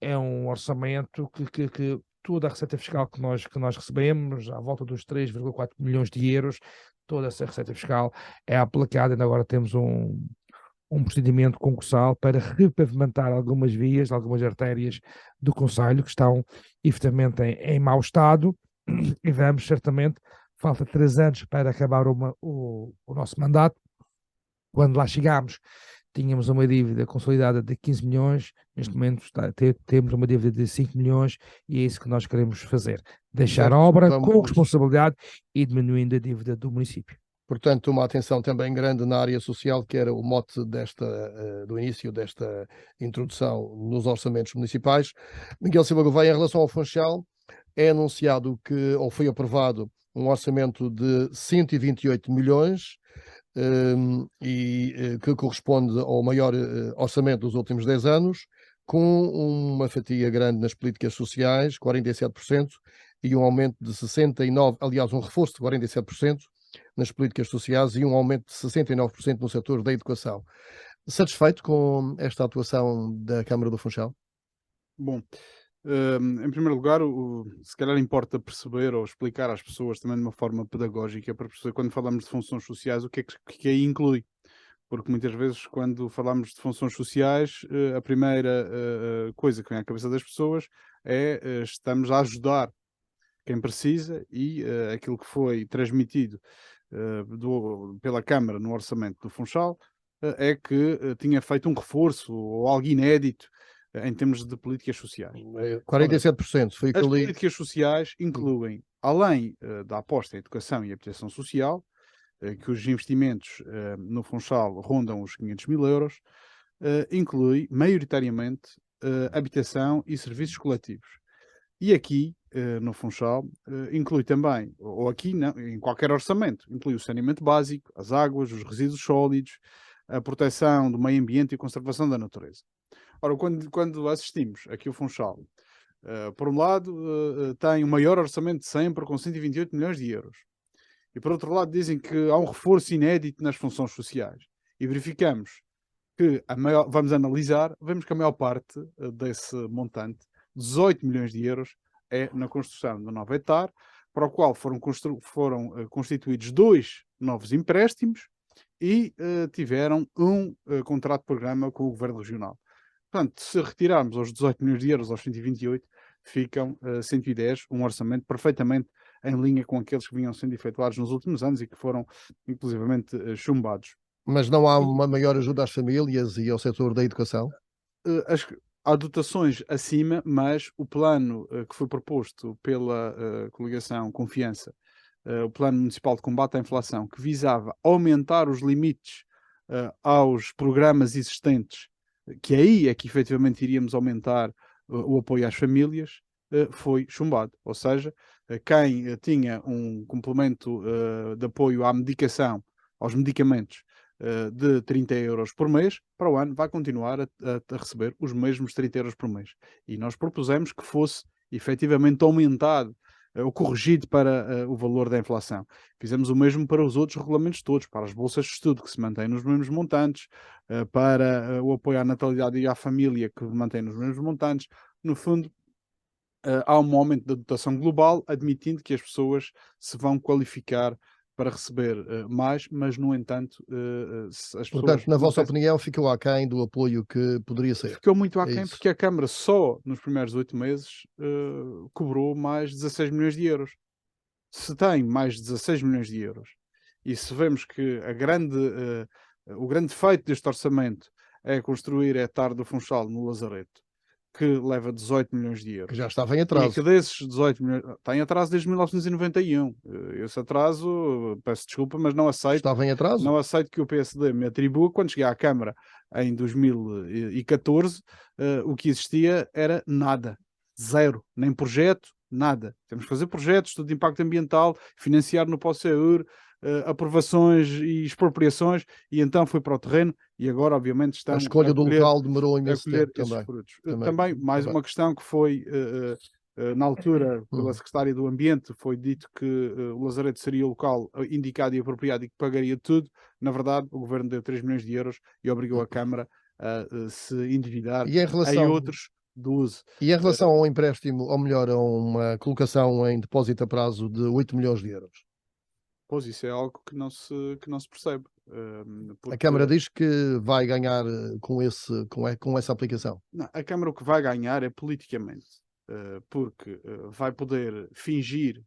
Speaker 2: é um orçamento que toda a receita fiscal que nós recebemos, à volta dos 3,4 milhões de euros, toda essa receita fiscal é aplicada. Ainda agora temos um procedimento concursal para repavimentar algumas vias, algumas artérias do concelho que estão efetivamente em mau estado, e vamos certamente, falta 3 anos para acabar o nosso mandato. Quando lá chegámos, tínhamos uma dívida consolidada de 15 milhões, neste momento temos uma dívida de 5 milhões, e é isso que nós queremos fazer, deixar
Speaker 1: Certo,
Speaker 2: a obra
Speaker 1: vamos...
Speaker 2: com responsabilidade e diminuindo a dívida do município.
Speaker 1: Portanto, uma atenção também grande na área social, que era o mote do início desta introdução nos orçamentos municipais. Miguel Silva Gouveia, em relação ao Funchal, é anunciado que, ou foi aprovado, um orçamento de 128 milhões, que corresponde ao maior orçamento dos últimos 10 anos, com uma fatia grande nas políticas sociais, 47%, e um aumento de 69%, aliás, um reforço de 47%, nas políticas sociais, e um aumento de 69% no setor da educação. Satisfeito com esta atuação da Câmara do Funchal?
Speaker 3: Bom, em primeiro lugar, se calhar importa perceber ou explicar às pessoas também de uma forma pedagógica, para perceber, quando falamos de funções sociais, o que é que aí inclui. Porque muitas vezes, quando falamos de funções sociais, a primeira coisa que vem à cabeça das pessoas é estamos a ajudar quem precisa, e aquilo que foi transmitido pela Câmara no orçamento do Funchal é que tinha feito um reforço ou algo inédito em termos de políticas sociais.
Speaker 1: 47% foi o que
Speaker 3: As
Speaker 1: eu li.
Speaker 3: políticas sociais incluem, além da aposta em educação e habitação social, que os investimentos no Funchal rondam os 500 mil euros, inclui maioritariamente habitação e serviços coletivos. E aqui, no Funchal, inclui também, ou aqui não, em qualquer orçamento, inclui o saneamento básico, as águas, os resíduos sólidos, a proteção do meio ambiente e a conservação da natureza. Ora, quando assistimos aqui o Funchal, por um lado, tem o maior orçamento de sempre, com 128 milhões de euros. E por outro lado, dizem que há um reforço inédito nas funções sociais. E verificamos que vamos analisar, vemos que a maior parte desse montante, 18 milhões de euros, é na construção do novo etar, para o qual foram constituídos 2 novos empréstimos e tiveram um contrato de programa com o Governo Regional. Portanto, se retirarmos os 18 milhões de euros aos 128, ficam 110, um orçamento perfeitamente em linha com aqueles que vinham sendo efetuados nos últimos anos e que foram, inclusivamente, chumbados.
Speaker 1: Mas não há uma maior ajuda às famílias e ao setor da educação?
Speaker 3: há dotações acima, mas o plano que foi proposto pela coligação Confiança, o Plano Municipal de Combate à Inflação, que visava aumentar os limites aos programas existentes, que aí é que efetivamente iríamos aumentar o apoio às famílias, foi chumbado. Ou seja, quem tinha um complemento de apoio à medicação, aos medicamentos, de 30 euros por mês, para o ano vai continuar a receber os mesmos 30 euros por mês. E nós propusemos que fosse efetivamente aumentado ou corrigido para o valor da inflação. Fizemos o mesmo para os outros regulamentos todos, para as bolsas de estudo, que se mantêm nos mesmos montantes, para o apoio à natalidade e à família, que mantém nos mesmos montantes. No fundo, há um aumento da dotação global, admitindo que as pessoas se vão qualificar para receber mais, mas, no entanto, as pessoas...
Speaker 1: Portanto, na vossa opinião, ficou aquém do apoio que poderia ser?
Speaker 3: Ficou muito aquém,
Speaker 1: isso.
Speaker 3: porque a Câmara só nos primeiros 8 meses cobrou mais 16 milhões de euros. Se tem mais de 16 milhões de euros e se vemos que o grande feito deste orçamento é construir a Etar do Funchal no Lazareto, que leva 18 milhões de euros.
Speaker 1: Que já estava em
Speaker 3: E
Speaker 1: atraso.
Speaker 3: que desses 18 milhões... Está em atraso desde 1991. Esse atraso, peço desculpa, mas não aceito.
Speaker 1: Estava em atraso?
Speaker 3: Não aceito que o PSD me atribua. Quando cheguei à Câmara em 2014, o que existia era nada. Zero. Nem projeto, nada. Temos que fazer projetos, estudo de impacto ambiental, financiar no POSEUR, aprovações e expropriações, e então foi para o terreno, e agora obviamente está
Speaker 1: a escolha do local demorou imenso tempo
Speaker 3: também.
Speaker 1: Também.
Speaker 3: Também mais uma questão que foi na altura pela Secretária do Ambiente, foi dito que o Lazareto seria o local indicado e apropriado e que pagaria tudo. Na verdade, o Governo deu 3 milhões de euros e obrigou a Câmara a se endividar em outros do uso.
Speaker 1: E em relação ao empréstimo, ou melhor, a uma colocação em depósito a prazo de 8 milhões de euros?
Speaker 3: Pois, isso é algo que não se percebe.
Speaker 1: A Câmara diz que vai ganhar com essa aplicação.
Speaker 3: Não, a Câmara o que vai ganhar é politicamente, porque vai poder fingir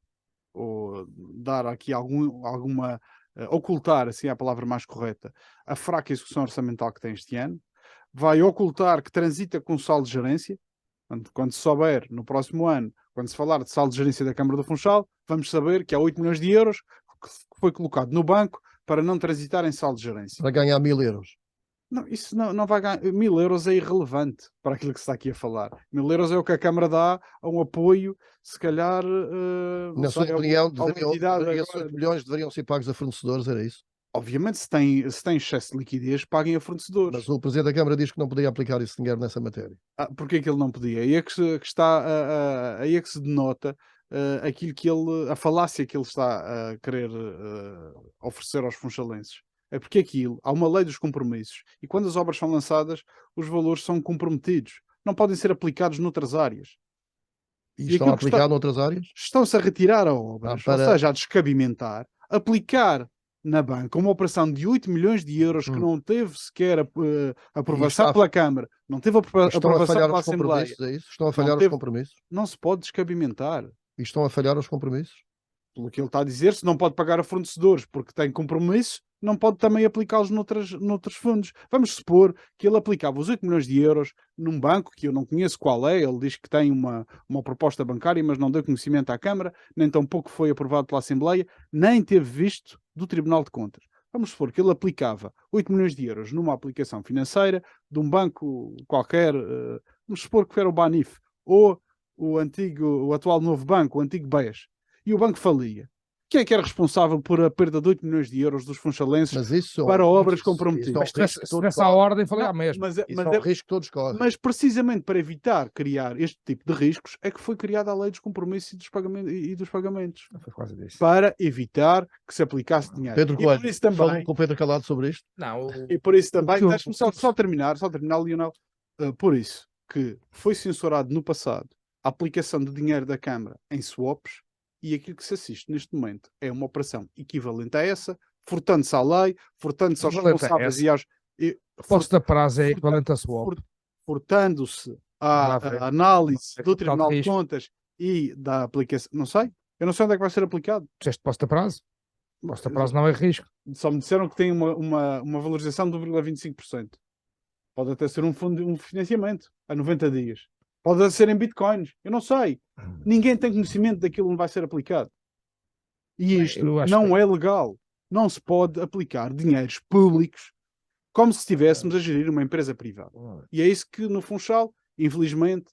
Speaker 3: ou dar aqui alguma ocultar, assim é a palavra mais correta, a fraca execução orçamental que tem este ano, vai ocultar que transita com saldo de gerência. Quando se souber no próximo ano, quando se falar de saldo de gerência da Câmara do Funchal, vamos saber que há 8 milhões de euros que foi colocado no banco para não transitar em saldo de gerência.
Speaker 1: Para ganhar 1000 euros.
Speaker 3: Não, isso não vai ganhar. 1000 euros é irrelevante para aquilo que se está aqui a falar. 1000 euros é o que a Câmara dá a um apoio, se calhar.
Speaker 1: Na sua opinião, esses 8 milhões deveriam ser pagos a fornecedores, era isso?
Speaker 3: Obviamente, se tem excesso de liquidez, paguem a fornecedores.
Speaker 1: Mas o Presidente da Câmara diz que não podia aplicar esse dinheiro nessa matéria.
Speaker 3: Porquê que ele não podia? Aí é que aí é que se denota aquilo que a falácia que ele está a querer oferecer aos funchalenses. É porque há uma lei dos compromissos e quando as obras são lançadas, os valores são comprometidos. Não podem ser aplicados noutras áreas.
Speaker 1: E estão a aplicar noutras áreas?
Speaker 3: Estão-se a retirar a obras, ou seja, a descabimentar, aplicar na banca uma operação de 8 milhões de euros que não teve sequer aprovação pela Câmara, não teve aprovação pela Assembleia.
Speaker 1: Estão a falhar os compromissos?
Speaker 3: Não se pode descabimentar.
Speaker 1: E estão a falhar os compromissos?
Speaker 3: Pelo que ele está a dizer, se não pode pagar a fornecedores porque tem compromisso, não pode também aplicá-los noutros fundos. Vamos supor que ele aplicava os 8 milhões de euros num banco, que eu não conheço qual é, ele diz que tem uma proposta bancária, mas não deu conhecimento à Câmara, nem tampouco foi aprovado pela Assembleia, nem teve visto do Tribunal de Contas. Vamos supor que ele aplicava 8 milhões de euros numa aplicação financeira de um banco qualquer, vamos supor que era o Banif, ou o atual novo banco, o antigo BES, e o banco falia. Quem é que era responsável por a perda de 8 milhões de euros dos funchalenses para obras comprometidas?
Speaker 2: Nessa ordem falei mesmo.
Speaker 1: Mas é um risco que todos correm.
Speaker 3: Mas precisamente para evitar criar este tipo de riscos é que foi criada a lei dos compromissos e dos pagamentos.
Speaker 2: Foi quase disso.
Speaker 3: Para evitar que se aplicasse dinheiro.
Speaker 1: Pedro Coelho, falou com o Pedro Calado sobre isto?
Speaker 2: Não.
Speaker 3: E por isso também, deixe-me só terminar, Lionel, por isso que foi censurado no passado a aplicação de dinheiro da Câmara em swaps. E aquilo que se assiste neste momento é uma operação equivalente a essa, furtando-se à lei, furtando-se aos responsáveis e aos...
Speaker 2: Posto a prazo é equivalente a swap.
Speaker 3: Furtando-se à análise do Tribunal de Contas e da aplicação... Não sei. Eu não sei onde é que vai ser aplicado.
Speaker 2: Disseste posto a prazo? Posto a prazo não é risco.
Speaker 3: Só me disseram que tem uma valorização de 1,25%. Pode até ser um fundo, um financiamento a 90 dias. Pode até ser em bitcoins. Eu não sei. Ninguém tem conhecimento daquilo que vai ser aplicado. E isto não é legal. Não se pode aplicar dinheiros públicos como se estivéssemos a gerir uma empresa privada. E é isso que no Funchal, infelizmente,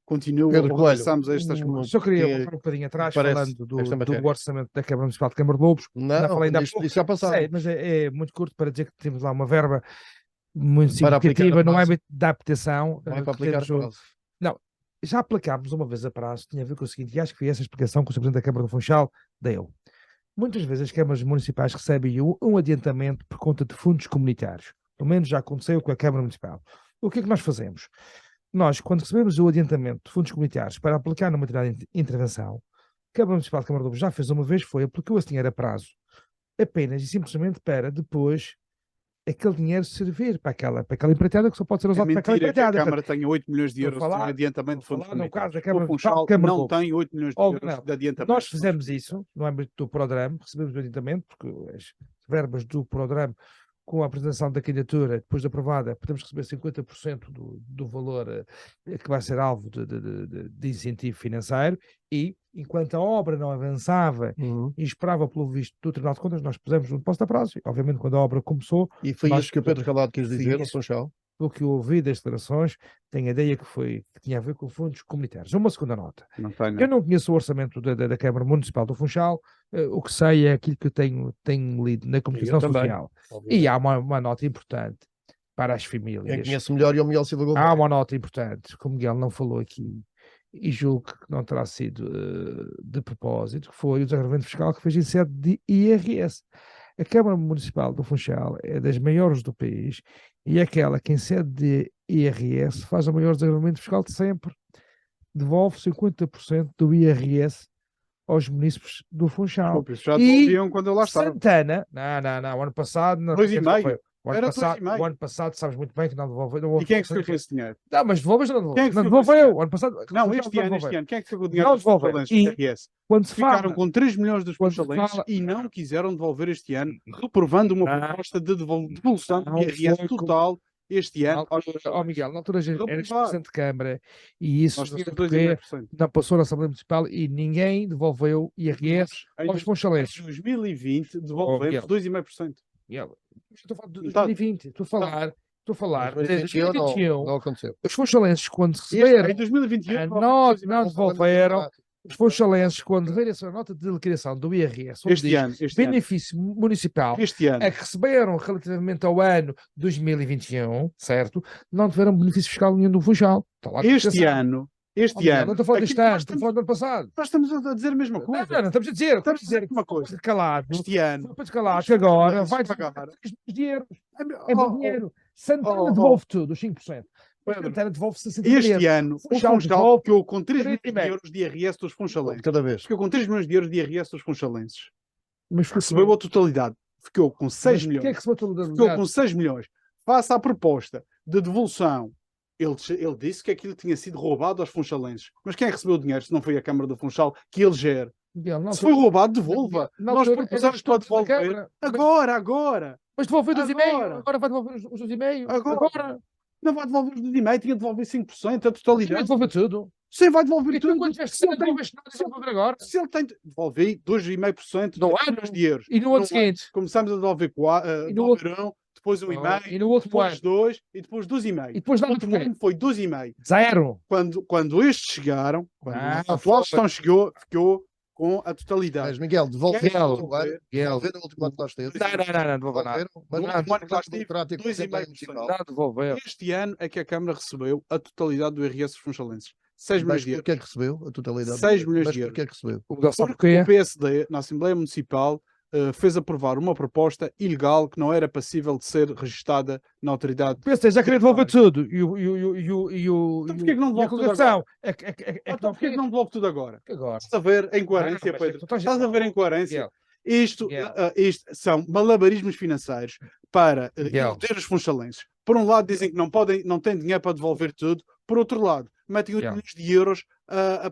Speaker 3: continua
Speaker 1: Pedro
Speaker 3: ou
Speaker 1: Coelho,
Speaker 3: regressamos a estas coisas.
Speaker 2: Só queria voltar um bocadinho atrás,
Speaker 1: parece
Speaker 2: falando
Speaker 1: esta
Speaker 2: do
Speaker 1: matéria?
Speaker 2: orçamento da Câmara Municipal de Câmara de Lobos.
Speaker 1: Não,
Speaker 2: falei ainda há
Speaker 1: isto
Speaker 2: pouco.
Speaker 1: já passaram.
Speaker 2: Sei, mas é muito curto para dizer que temos lá uma verba muito
Speaker 1: Para aplicar
Speaker 2: significativa
Speaker 1: a
Speaker 2: no
Speaker 1: prazo.
Speaker 2: âmbito da habitação.
Speaker 1: Não é para
Speaker 2: que
Speaker 1: aplicar a
Speaker 2: temos
Speaker 1: prazo.
Speaker 2: já aplicámos uma vez a prazo, tinha a ver com o seguinte, e acho que foi essa a explicação que o Sr. Presidente da Câmara do Funchal deu. Muitas vezes as câmaras municipais recebem um adiantamento por conta de fundos comunitários. Pelo menos já aconteceu com a Câmara Municipal. O que é que nós fazemos? Nós, quando recebemos o adiantamento de fundos comunitários para aplicar numa determinada intervenção, a Câmara Municipal de Câmara de Lobos já fez uma vez, aplicou esse dinheiro a prazo, apenas e simplesmente para depois aquele dinheiro servir para aquela empreitada que só pode ser usado para aquela
Speaker 3: mentira que a
Speaker 2: empreitada.
Speaker 3: Câmara tenha 8 milhões de euros de adiantamento de fundos
Speaker 2: No caso da
Speaker 3: comunitários.
Speaker 2: Câmara
Speaker 3: O Funchal
Speaker 2: Câmara
Speaker 3: não
Speaker 2: de
Speaker 3: tem 8 milhões de euros de adiantamento.
Speaker 2: Nós fizemos isso no âmbito do Prodram, recebemos o adiantamento, porque as verbas do Prodram, com a apresentação da candidatura, depois de aprovada, podemos receber 50% do valor que vai ser alvo de incentivo financeiro, e enquanto a obra não avançava e esperava pelo visto do Tribunal de Contas, nós pusemos no depósito a prazo. Obviamente, quando a obra começou...
Speaker 1: E foi isso que o Pedro Calado quis dizer no Funchal?
Speaker 2: Pelo que eu ouvi das declarações, tenho a ideia que tinha a ver com fundos comunitários. Uma segunda nota. Eu não conheço o orçamento da Câmara Municipal do Funchal, o que sei é aquilo que eu tenho lido na comunicação social. E há uma nota importante para as famílias.
Speaker 1: Quem conhece melhor é o Miguel Silva Gouveia.
Speaker 2: Há uma nota importante, que o Miguel não falou aqui, e julgo que não terá sido de propósito, que foi o desagravamento fiscal que fez em sede de IRS. A Câmara Municipal do Funchal é das maiores do país e é aquela que em sede de IRS faz o maior desagravamento fiscal de sempre. Devolve 50% do IRS aos munícipes do Funchal.
Speaker 3: Desculpa, já devolviam quando eu lá estava.
Speaker 2: Santana, não, o ano passado...
Speaker 3: 2,5.
Speaker 2: O ano passado, sabes muito bem que não devolveu.
Speaker 3: E quem é que ficou com esse dinheiro?
Speaker 2: Não, mas devolves ou não
Speaker 3: Quem é que
Speaker 2: devolveu? O ano passado...
Speaker 3: Não, este ano. Quem é que ficou com o dinheiro
Speaker 2: Não
Speaker 3: dos
Speaker 2: devolveu.
Speaker 3: funchalenses do IRS?
Speaker 2: Quando se
Speaker 3: Ficaram
Speaker 2: fala,
Speaker 3: com 3 milhões dos
Speaker 2: quando se
Speaker 3: funchalenses
Speaker 2: fala-
Speaker 3: e não quiseram devolver este ano, reprovando uma
Speaker 2: Não.
Speaker 3: proposta de devolução do
Speaker 2: Não
Speaker 3: IRS
Speaker 2: foi
Speaker 3: total este ano.
Speaker 2: Miguel, na altura eras
Speaker 3: Reprovado.
Speaker 2: Presidente de Câmara e isso
Speaker 3: Nós
Speaker 2: não sei
Speaker 3: tínhamos
Speaker 2: porquê,
Speaker 3: 2,5%.
Speaker 2: não passou na Assembleia Municipal e ninguém devolveu IRS aos
Speaker 3: Em
Speaker 2: funchalenses.
Speaker 3: 2020 devolvemos 2,5%.
Speaker 2: Miguel, estou a falar de
Speaker 3: Metade.
Speaker 2: 2020, estou a falar de
Speaker 1: 2021
Speaker 2: 2021.
Speaker 1: não aconteceu.
Speaker 2: Os funchalenses, quando
Speaker 3: Em
Speaker 2: receberam
Speaker 3: 2021,
Speaker 2: a
Speaker 3: devolvemos
Speaker 2: nota,
Speaker 3: 2,5%.
Speaker 2: não devolveram. Os funchalenses, quando verem a sua nota de liquidação do IRS, onde
Speaker 3: Este
Speaker 2: diz
Speaker 3: ano.
Speaker 2: benefício municipal,
Speaker 3: Este ano.
Speaker 2: a que receberam relativamente ao ano 2021, certo? Não tiveram benefício fiscal nenhum do Funchal. Está lá
Speaker 3: Este
Speaker 2: descansado.
Speaker 3: ano. Este
Speaker 2: Miguel,
Speaker 3: ano.
Speaker 2: não estou a falar deste
Speaker 3: Aquilo que
Speaker 2: ano,
Speaker 3: nós
Speaker 2: estou a falar do ano passado.
Speaker 3: Nós estamos a dizer a mesma coisa.
Speaker 2: Não, estamos a dizer.
Speaker 3: Estamos a dizer uma coisa.
Speaker 2: Calado.
Speaker 3: Este ano.
Speaker 2: Foi calado que agora vai
Speaker 3: pagar.
Speaker 2: pagar 3 milhões de euros. É
Speaker 3: Oh,
Speaker 2: bom
Speaker 3: oh,
Speaker 2: dinheiro. Santana
Speaker 3: oh,
Speaker 2: devolve tudo, os 5%.
Speaker 3: Pedro,
Speaker 2: Santana devolve 60
Speaker 3: Este
Speaker 2: milhões.
Speaker 3: ano, o
Speaker 2: Funchal
Speaker 3: Funchal
Speaker 2: devolve
Speaker 3: ficou com 3 milhões
Speaker 2: 3,5.
Speaker 3: de euros de IRS dos funchalenses.
Speaker 1: Cada vez.
Speaker 3: Ficou com 3 milhões de euros de IRS dos funchalenses.
Speaker 2: Mas
Speaker 3: Recebeu a totalidade. Ficou com 6
Speaker 2: Mas porquê é
Speaker 3: milhões.
Speaker 2: que se botou toda
Speaker 3: Ficou com 6 milhões. Face à proposta de devolução, ele disse que aquilo tinha sido roubado aos funchalenses. Mas quem é que recebeu o dinheiro se não foi a Câmara do Funchal que ele gera? Se foi roubado, devolva. Nós propusemos para devolver. Agora.
Speaker 2: Mas devolveu 2,5.
Speaker 3: Agora.
Speaker 2: Agora vai devolver os 2,5.
Speaker 3: Agora. Não vai devolver os 2,5, tinha de devolver 5%, a
Speaker 2: Vai
Speaker 3: totalidade.
Speaker 2: devolver tudo.
Speaker 3: Sim, vai devolver
Speaker 2: E tu,
Speaker 3: tudo.
Speaker 2: quando tiveste
Speaker 3: Se ele
Speaker 2: não
Speaker 3: tem-
Speaker 2: devolveste nada, vai devolver agora.
Speaker 3: Se ele tem. Devolvi 2,5%
Speaker 2: No
Speaker 3: de
Speaker 2: ano.
Speaker 3: milhões de euros.
Speaker 2: E no ano
Speaker 3: No
Speaker 2: seguinte.
Speaker 3: Começamos a devolver
Speaker 2: E no outro-
Speaker 3: devolver 1, depois 1,5,
Speaker 2: E no último ano.
Speaker 3: depois 2 e depois
Speaker 2: E
Speaker 3: 2,5.
Speaker 2: depois
Speaker 3: O
Speaker 2: nada
Speaker 3: último
Speaker 2: porquê.
Speaker 3: ano foi 2,5.
Speaker 2: Zero.
Speaker 3: Quando estes chegaram, quando
Speaker 2: Ah,
Speaker 3: a atual
Speaker 2: foi.
Speaker 3: gestão ficou com a totalidade.
Speaker 1: Mas, Miguel, devolver
Speaker 3: Quem é que
Speaker 1: no
Speaker 3: devolver?
Speaker 1: último ano que nós temos.
Speaker 2: Não devolveu nada.
Speaker 1: Devolveram, mas
Speaker 3: No
Speaker 1: não
Speaker 3: último ano que lá estive,
Speaker 1: democrático
Speaker 3: 2,5%.
Speaker 1: municipal.
Speaker 2: Não devolveu.
Speaker 3: Este ano é que a Câmara recebeu a totalidade do IRS dos funchalenses. 6 milhões
Speaker 1: Mas
Speaker 3: de euros.
Speaker 1: porquê é que recebeu a totalidade?
Speaker 3: 6 milhões
Speaker 1: Mas
Speaker 3: de euros.
Speaker 1: porquê é que recebeu?
Speaker 2: O Miguel sabe
Speaker 3: Porque
Speaker 2: porquê.
Speaker 3: o PSD, na Assembleia Municipal, fez aprovar uma proposta ilegal que não era passível de ser registada na autoridade.
Speaker 2: O PSD já queria devolver tudo. E
Speaker 3: Então porquê que não
Speaker 2: e a
Speaker 3: devolve tudo
Speaker 2: colocação é que
Speaker 3: Então porquê que não devolve tudo agora?
Speaker 2: agora.
Speaker 3: Estás a ver em coerência,
Speaker 2: mas
Speaker 3: Pedro?
Speaker 2: tu estás-
Speaker 3: Estás a ver em coerência?
Speaker 2: Miguel,
Speaker 3: Isto
Speaker 2: Miguel.
Speaker 3: são malabarismos financeiros para
Speaker 2: Miguel.
Speaker 3: iludir os funchalenses. Por um lado dizem que não têm dinheiro para devolver tudo. Por outro lado, metem 8
Speaker 2: Miguel.
Speaker 3: milhões de euros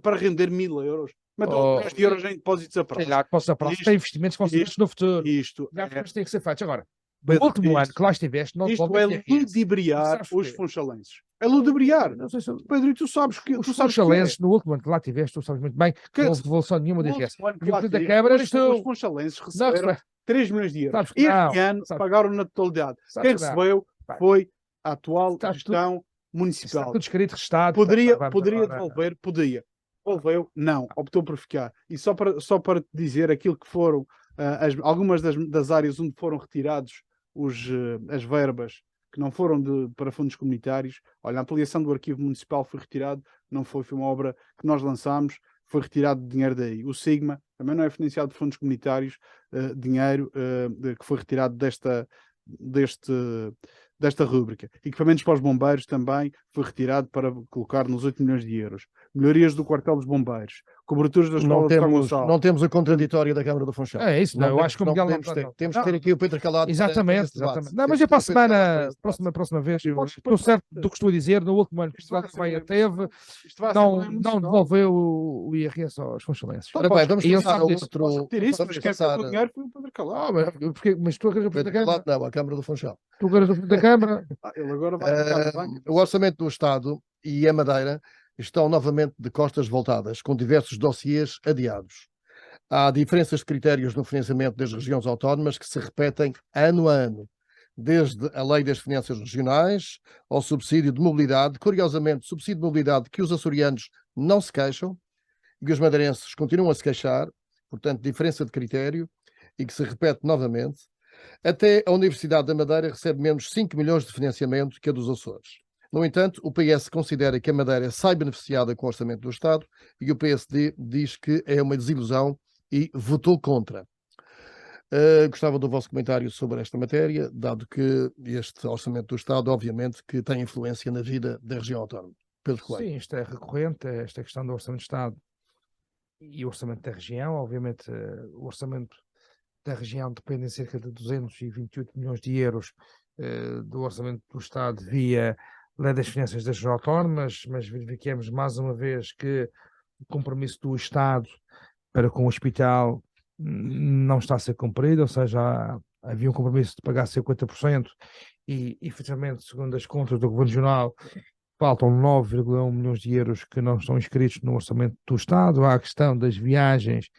Speaker 3: para render 1.000 euros. Metem 8 milhões de euros em depósitos a prazo.
Speaker 2: Sei lá, que possa prazo.
Speaker 3: Isto-
Speaker 2: Tem investimentos que vão ser feitos no futuro.
Speaker 3: Isto
Speaker 2: Já
Speaker 3: é
Speaker 2: têm que ser feitos agora. O último ano que lá estiveste, não
Speaker 3: Isto é ludibriar os funchalenses. É ludibriar.
Speaker 2: Não sei se...
Speaker 3: Pedro, e tu sabes que
Speaker 2: Os funchalenses, no último ano que lá tiveste, tu sabes muito bem que não houve devolução nenhuma de IRS.
Speaker 3: No
Speaker 2: E o Presidente da Câmara,
Speaker 3: os funchalenses receberam 3 milhões de euros. Este ano pagaram na totalidade. Quem recebeu foi a atual gestão municipal.
Speaker 2: Está tudo escrito, registado.
Speaker 3: Poderia devolver, podia. Devolveu, não. Optou por ficar. E só para te dizer aquilo que foram algumas das áreas onde foram retirados as verbas que não foram para fundos comunitários. Olha, a ampliação do arquivo municipal foi retirado, não foi uma obra que nós lançámos, foi retirado dinheiro daí. O Sigma também não é financiado por fundos comunitários, dinheiro que foi retirado desta rúbrica. Equipamentos para os bombeiros também foi retirado para colocar nos 8 milhões de euros. Melhorias do quartel dos bombeiros, coberturas da escola de São Gonçalo.
Speaker 1: Não temos o contraditório da Câmara do Funchal.
Speaker 2: É isso, não, eu acho que o Miguel
Speaker 1: temos que ter aqui o Pedro Calado.
Speaker 2: Exatamente. Não, mas eu para a semana, próxima vez, estou certo do que estou a dizer, no último ano que o Estado teve, não devolveu o IRS aos funcionários.
Speaker 1: Ora bem, vamos passar ao outro.
Speaker 3: Mas quem fez o dinheiro foi o Pedro Calado.
Speaker 2: Mas tu arranjas o Presidente da Câmara?
Speaker 1: Não, a Câmara do Funchal.
Speaker 2: Tu arranjas o Presidente da Câmara?
Speaker 3: Ele agora vai
Speaker 1: o Orçamento do Estado e a Madeira estão novamente de costas voltadas, com diversos dossiês adiados. Há diferenças de critérios no financiamento das regiões autónomas que se repetem ano a ano, desde a Lei das Finanças Regionais ao subsídio de mobilidade, curiosamente, subsídio de mobilidade que os açorianos não se queixam e que os madeirenses continuam a se queixar, portanto, diferença de critério, e que se repete novamente. Até a Universidade da Madeira recebe menos 5 milhões de financiamento que a dos Açores. No entanto, o PS considera que a Madeira sai beneficiada com o Orçamento do Estado e o PSD diz que é uma desilusão e votou contra. Gostava do vosso comentário sobre esta matéria, dado que este Orçamento do Estado, obviamente, que tem influência na vida da região autónoma. Pedro Coelho.
Speaker 2: Sim, isto é recorrente, esta questão do Orçamento do Estado e o Orçamento da região. Obviamente, o Orçamento da região depende em cerca de 228 milhões de euros do Orçamento do Estado via Lei das Finanças das Regiões Autónomas, mas verifiquemos mais uma vez que o compromisso do Estado para com o hospital não está a ser cumprido, ou seja, havia um compromisso de pagar 50% e, efetivamente, segundo as contas do Governo Regional, faltam 9,1 milhões de euros que não estão inscritos no Orçamento do Estado. Há a questão das viagens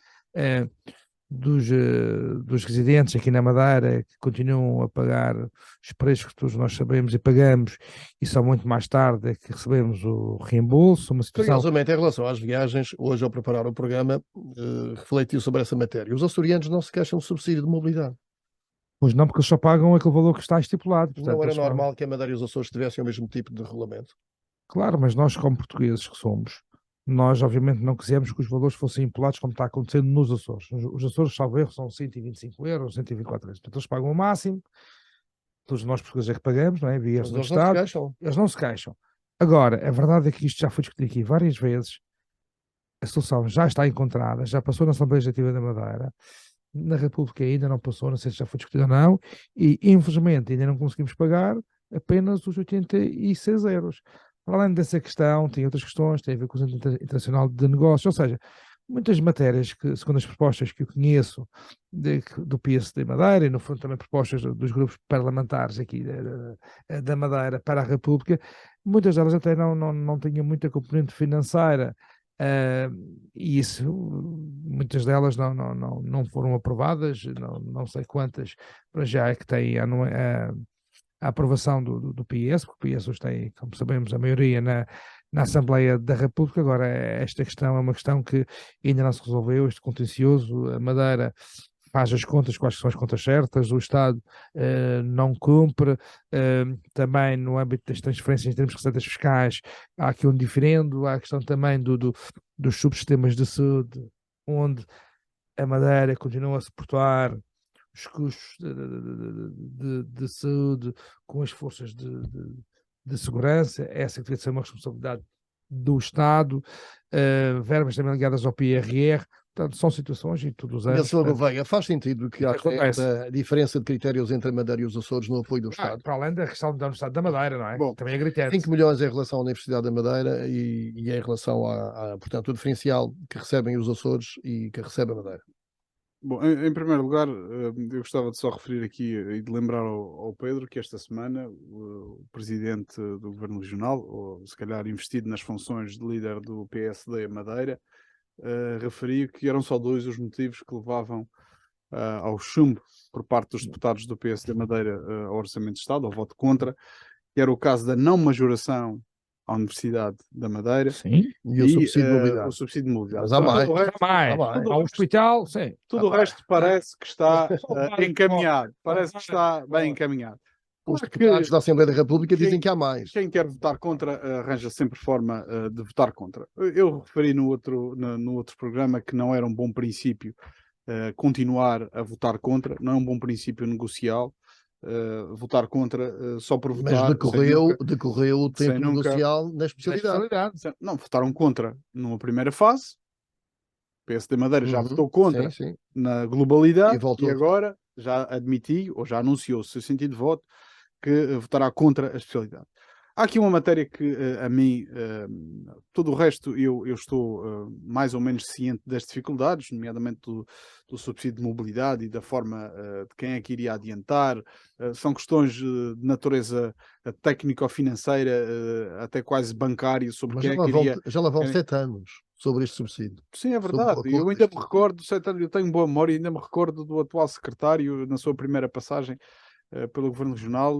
Speaker 2: dos residentes aqui na Madeira, que continuam a pagar os preços que todos nós sabemos e pagamos, e só muito mais tarde é que recebemos o reembolso. Uma situação...
Speaker 1: Curiosamente, em relação às viagens, hoje ao preparar o programa, refletiu sobre essa matéria. Os açorianos não se queixam de subsídio de mobilidade.
Speaker 2: Pois não, porque eles só pagam aquele valor que está estipulado.
Speaker 1: Portanto, não era normal que a Madeira e os Açores tivessem o mesmo tipo de regulamento?
Speaker 2: Claro, mas nós, como portugueses que somos, nós obviamente não quisemos que os valores fossem impulados como está acontecendo nos Açores. Os Açores, salvo erro, são 125 euros, 124 euros. Portanto, eles pagam o máximo, todos nós portugueses é que pagamos, não é? Via
Speaker 1: Mas eles não se queixam.
Speaker 2: Eles não se queixam. Agora, a verdade é que isto já foi discutido aqui várias vezes, a solução já está encontrada, já passou na Assembleia Legislativa da Madeira, na República ainda não passou, não sei se já foi discutido ou não, e infelizmente ainda não conseguimos pagar apenas os 86 euros. Para além dessa questão, tem outras questões, tem a ver com o Centro Internacional de Negócios, ou seja, muitas matérias que, segundo as propostas que eu conheço do PSD Madeira, e no fundo também propostas dos grupos parlamentares aqui da Madeira para a República, muitas delas até não tinham muita componente financeira, e isso, muitas delas não foram aprovadas, não sei quantas, para já é que tem a aprovação do PS, porque o PS hoje tem, como sabemos, a maioria na Assembleia da República. Agora, esta questão é uma questão que ainda não se resolveu, este contencioso. A Madeira faz as contas, quais são as contas certas, o Estado não cumpre, também no âmbito das transferências em termos de receitas fiscais há aqui um diferendo, há a questão também dos subsistemas de saúde, onde a Madeira continua a suportar os custos de saúde com as forças de segurança. Essa que deve ser uma responsabilidade do Estado, verbas também ligadas ao PRR. Portanto, são situações em todos os anos.
Speaker 1: Sr. Gouveia, faz sentido que haja esta diferença de critérios entre a Madeira e os Açores no apoio do Estado?
Speaker 2: Para além da questão da Universidade da Madeira, não é?
Speaker 1: Bom,
Speaker 2: também é gritante.
Speaker 1: 5 milhões em relação à Universidade da Madeira e em relação portanto, o diferencial que recebem os Açores e que recebe a Madeira.
Speaker 3: Bom, em primeiro lugar, eu gostava de só referir aqui e de lembrar ao Pedro que esta semana o presidente do Governo Regional, ou se calhar investido nas funções de líder do PSD Madeira, referiu que eram só 2 os motivos que levavam ao chumbo por parte dos deputados do PSD Madeira ao Orçamento de Estado, ao voto contra, que era o caso da não majoração à Universidade da Madeira.
Speaker 2: Sim.
Speaker 1: E o subsídio de mobilidade.
Speaker 3: O subsídio de mobilidade.
Speaker 1: Mas há mais.
Speaker 3: Tudo o resto,
Speaker 2: Mais.
Speaker 1: mais.
Speaker 2: Ao hospital, sim.
Speaker 3: tudo o resto parece que está encaminhado.
Speaker 2: Há
Speaker 3: Parece que está bem encaminhado.
Speaker 1: Os
Speaker 3: Claro que
Speaker 1: deputados da Assembleia da República dizem que há mais.
Speaker 3: quem quer votar contra arranja sempre forma de votar contra. Eu referi no outro programa que não era um bom princípio continuar a votar contra, não é um bom princípio negocial votar contra só por votar.
Speaker 1: Mas decorreu o tempo negocial na especialidade.
Speaker 3: Não, votaram contra numa primeira fase. O PSD Madeira já votou contra na globalidade e agora já admitiu ou já anunciou o seu sentido de voto que votará contra a especialidade. Há aqui uma matéria que a mim, todo o resto eu estou mais ou menos ciente das dificuldades, nomeadamente do subsídio de mobilidade e da forma de quem é que iria adiantar. São questões de natureza técnico-financeira, até quase bancária, sobre
Speaker 1: Mas
Speaker 3: quem é que iria...
Speaker 1: já lá vão 7 anos sobre este subsídio.
Speaker 3: Sim, é verdade. Eu ainda me recordo, eu tenho boa memória, ainda me recordo do atual secretário, na sua primeira passagem pelo Governo Regional,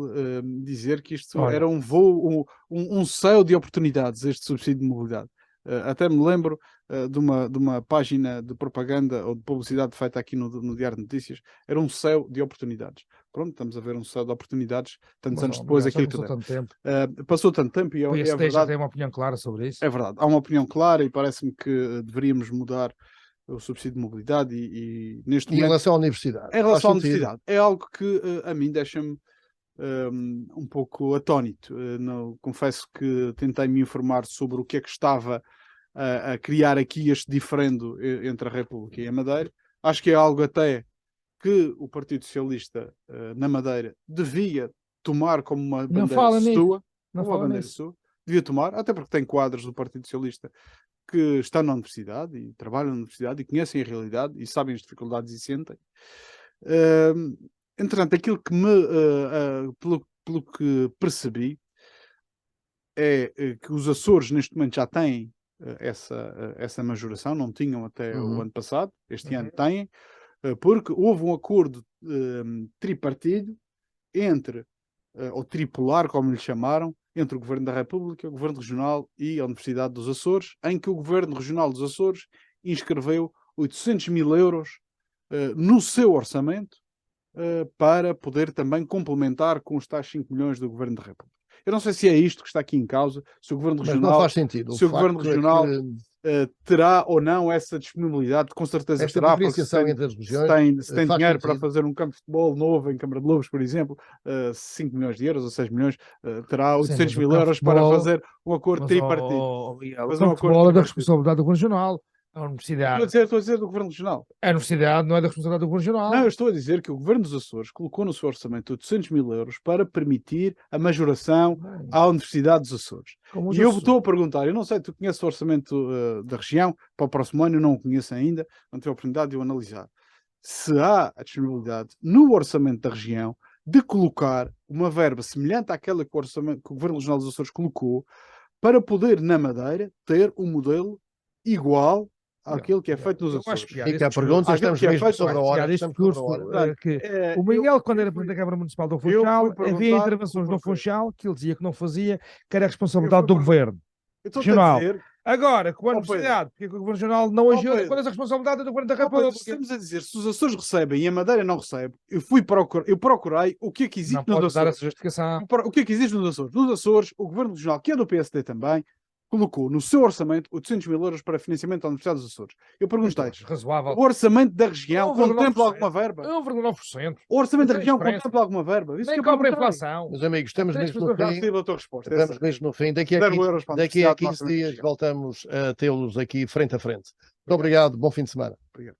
Speaker 3: dizer que isto era um voo, um céu de oportunidades, este subsídio de mobilidade. Até me lembro de uma página de propaganda ou de publicidade feita aqui no Diário de Notícias, era um céu de oportunidades. Pronto, estamos a ver um céu de oportunidades, tantos anos depois, aquilo que passou tanto tempo e é verdade.
Speaker 2: Já tem uma opinião clara sobre isso.
Speaker 3: É verdade, há uma opinião clara e parece-me que deveríamos mudar o subsídio de mobilidade e neste momento...
Speaker 1: Em relação à universidade.
Speaker 3: Em relação à universidade. É algo que a mim deixa-me um pouco atónito. Confesso que tentei me informar sobre o que é que estava a criar aqui este diferendo entre a República e a Madeira. Acho que é algo até que o Partido Socialista na Madeira devia tomar como uma bandeira sua. Uma bandeira sua. Devia tomar, até porque tem quadros do Partido Socialista que estão na universidade e trabalham na universidade e conhecem a realidade e sabem as dificuldades e sentem. Entretanto, aquilo que pelo que percebi é que os Açores neste momento já têm essa majoração, não tinham até o ano passado, este ano têm, porque houve um acordo tripartido entre, ou tripolar, como lhe chamaram, entre o Governo da República, o Governo Regional e a Universidade dos Açores, em que o Governo Regional dos Açores inscreveu 800 mil euros no seu orçamento para poder também complementar com os tais 5 milhões do Governo da República. Eu não sei se é isto que está aqui em causa, se o Governo Regional,
Speaker 1: não faz sentido.
Speaker 3: Se o Governo Regional terá ou não essa disponibilidade, com certeza
Speaker 1: esta
Speaker 3: terá,
Speaker 1: porque
Speaker 3: se tem dinheiro para fazer um campo de futebol novo em Câmara de Lobos, por exemplo, 5 milhões de euros ou 6 milhões, terá 800 mil euros para fazer um acordo tripartido.
Speaker 2: Mas um acordo é da responsabilidade do Governo Regional. A universidade.
Speaker 3: Estou a dizer do Governo Regional.
Speaker 2: A universidade não é da responsabilidade do Governo Regional.
Speaker 3: Não, eu estou a dizer que o Governo dos Açores colocou no seu orçamento 800 mil euros para permitir a majoração à Universidade dos Açores. E eu estou a perguntar, eu não sei, tu conheces o orçamento da região, para o próximo ano eu não o conheço ainda, não tive a oportunidade de o analisar. Se há a disponibilidade no orçamento da região de colocar uma verba semelhante àquela que o Governo Regional dos Açores colocou para poder, na Madeira, ter um modelo igual àquilo que é feito nos Açores.
Speaker 1: E que há perguntas, estamos mesmo sobre a hora.
Speaker 2: O Miguel, quando era presidente da Câmara Municipal do Funchal, havia intervenções no Funchal que ele dizia que não fazia, que era a responsabilidade do Governo Regional. Agora, com a Universidade, porque o Governo Regional não agiu, quando essa responsabilidade é do Governo da República.
Speaker 3: Estamos a dizer, se os Açores recebem e a Madeira não recebe, eu procurei o que é que existe nos Açores.
Speaker 2: Dar essa justificação.
Speaker 3: O que é que existe nos Açores? Nos Açores, o Governo Regional, que é do PSD também, colocou no seu orçamento 800 mil euros para financiamento da Universidade dos Açores. Eu perguntei, o orçamento da região contempla alguma verba?
Speaker 2: 1,9%.
Speaker 3: O orçamento da região contempla alguma verba?
Speaker 2: Nem cobre a inflação.
Speaker 1: Meus amigos, estamos mesmo no fim. Estamos mesmo no fim. Daqui a 15 dias voltamos a tê-los aqui frente a frente. Muito obrigado, bom fim de semana.
Speaker 3: Obrigado.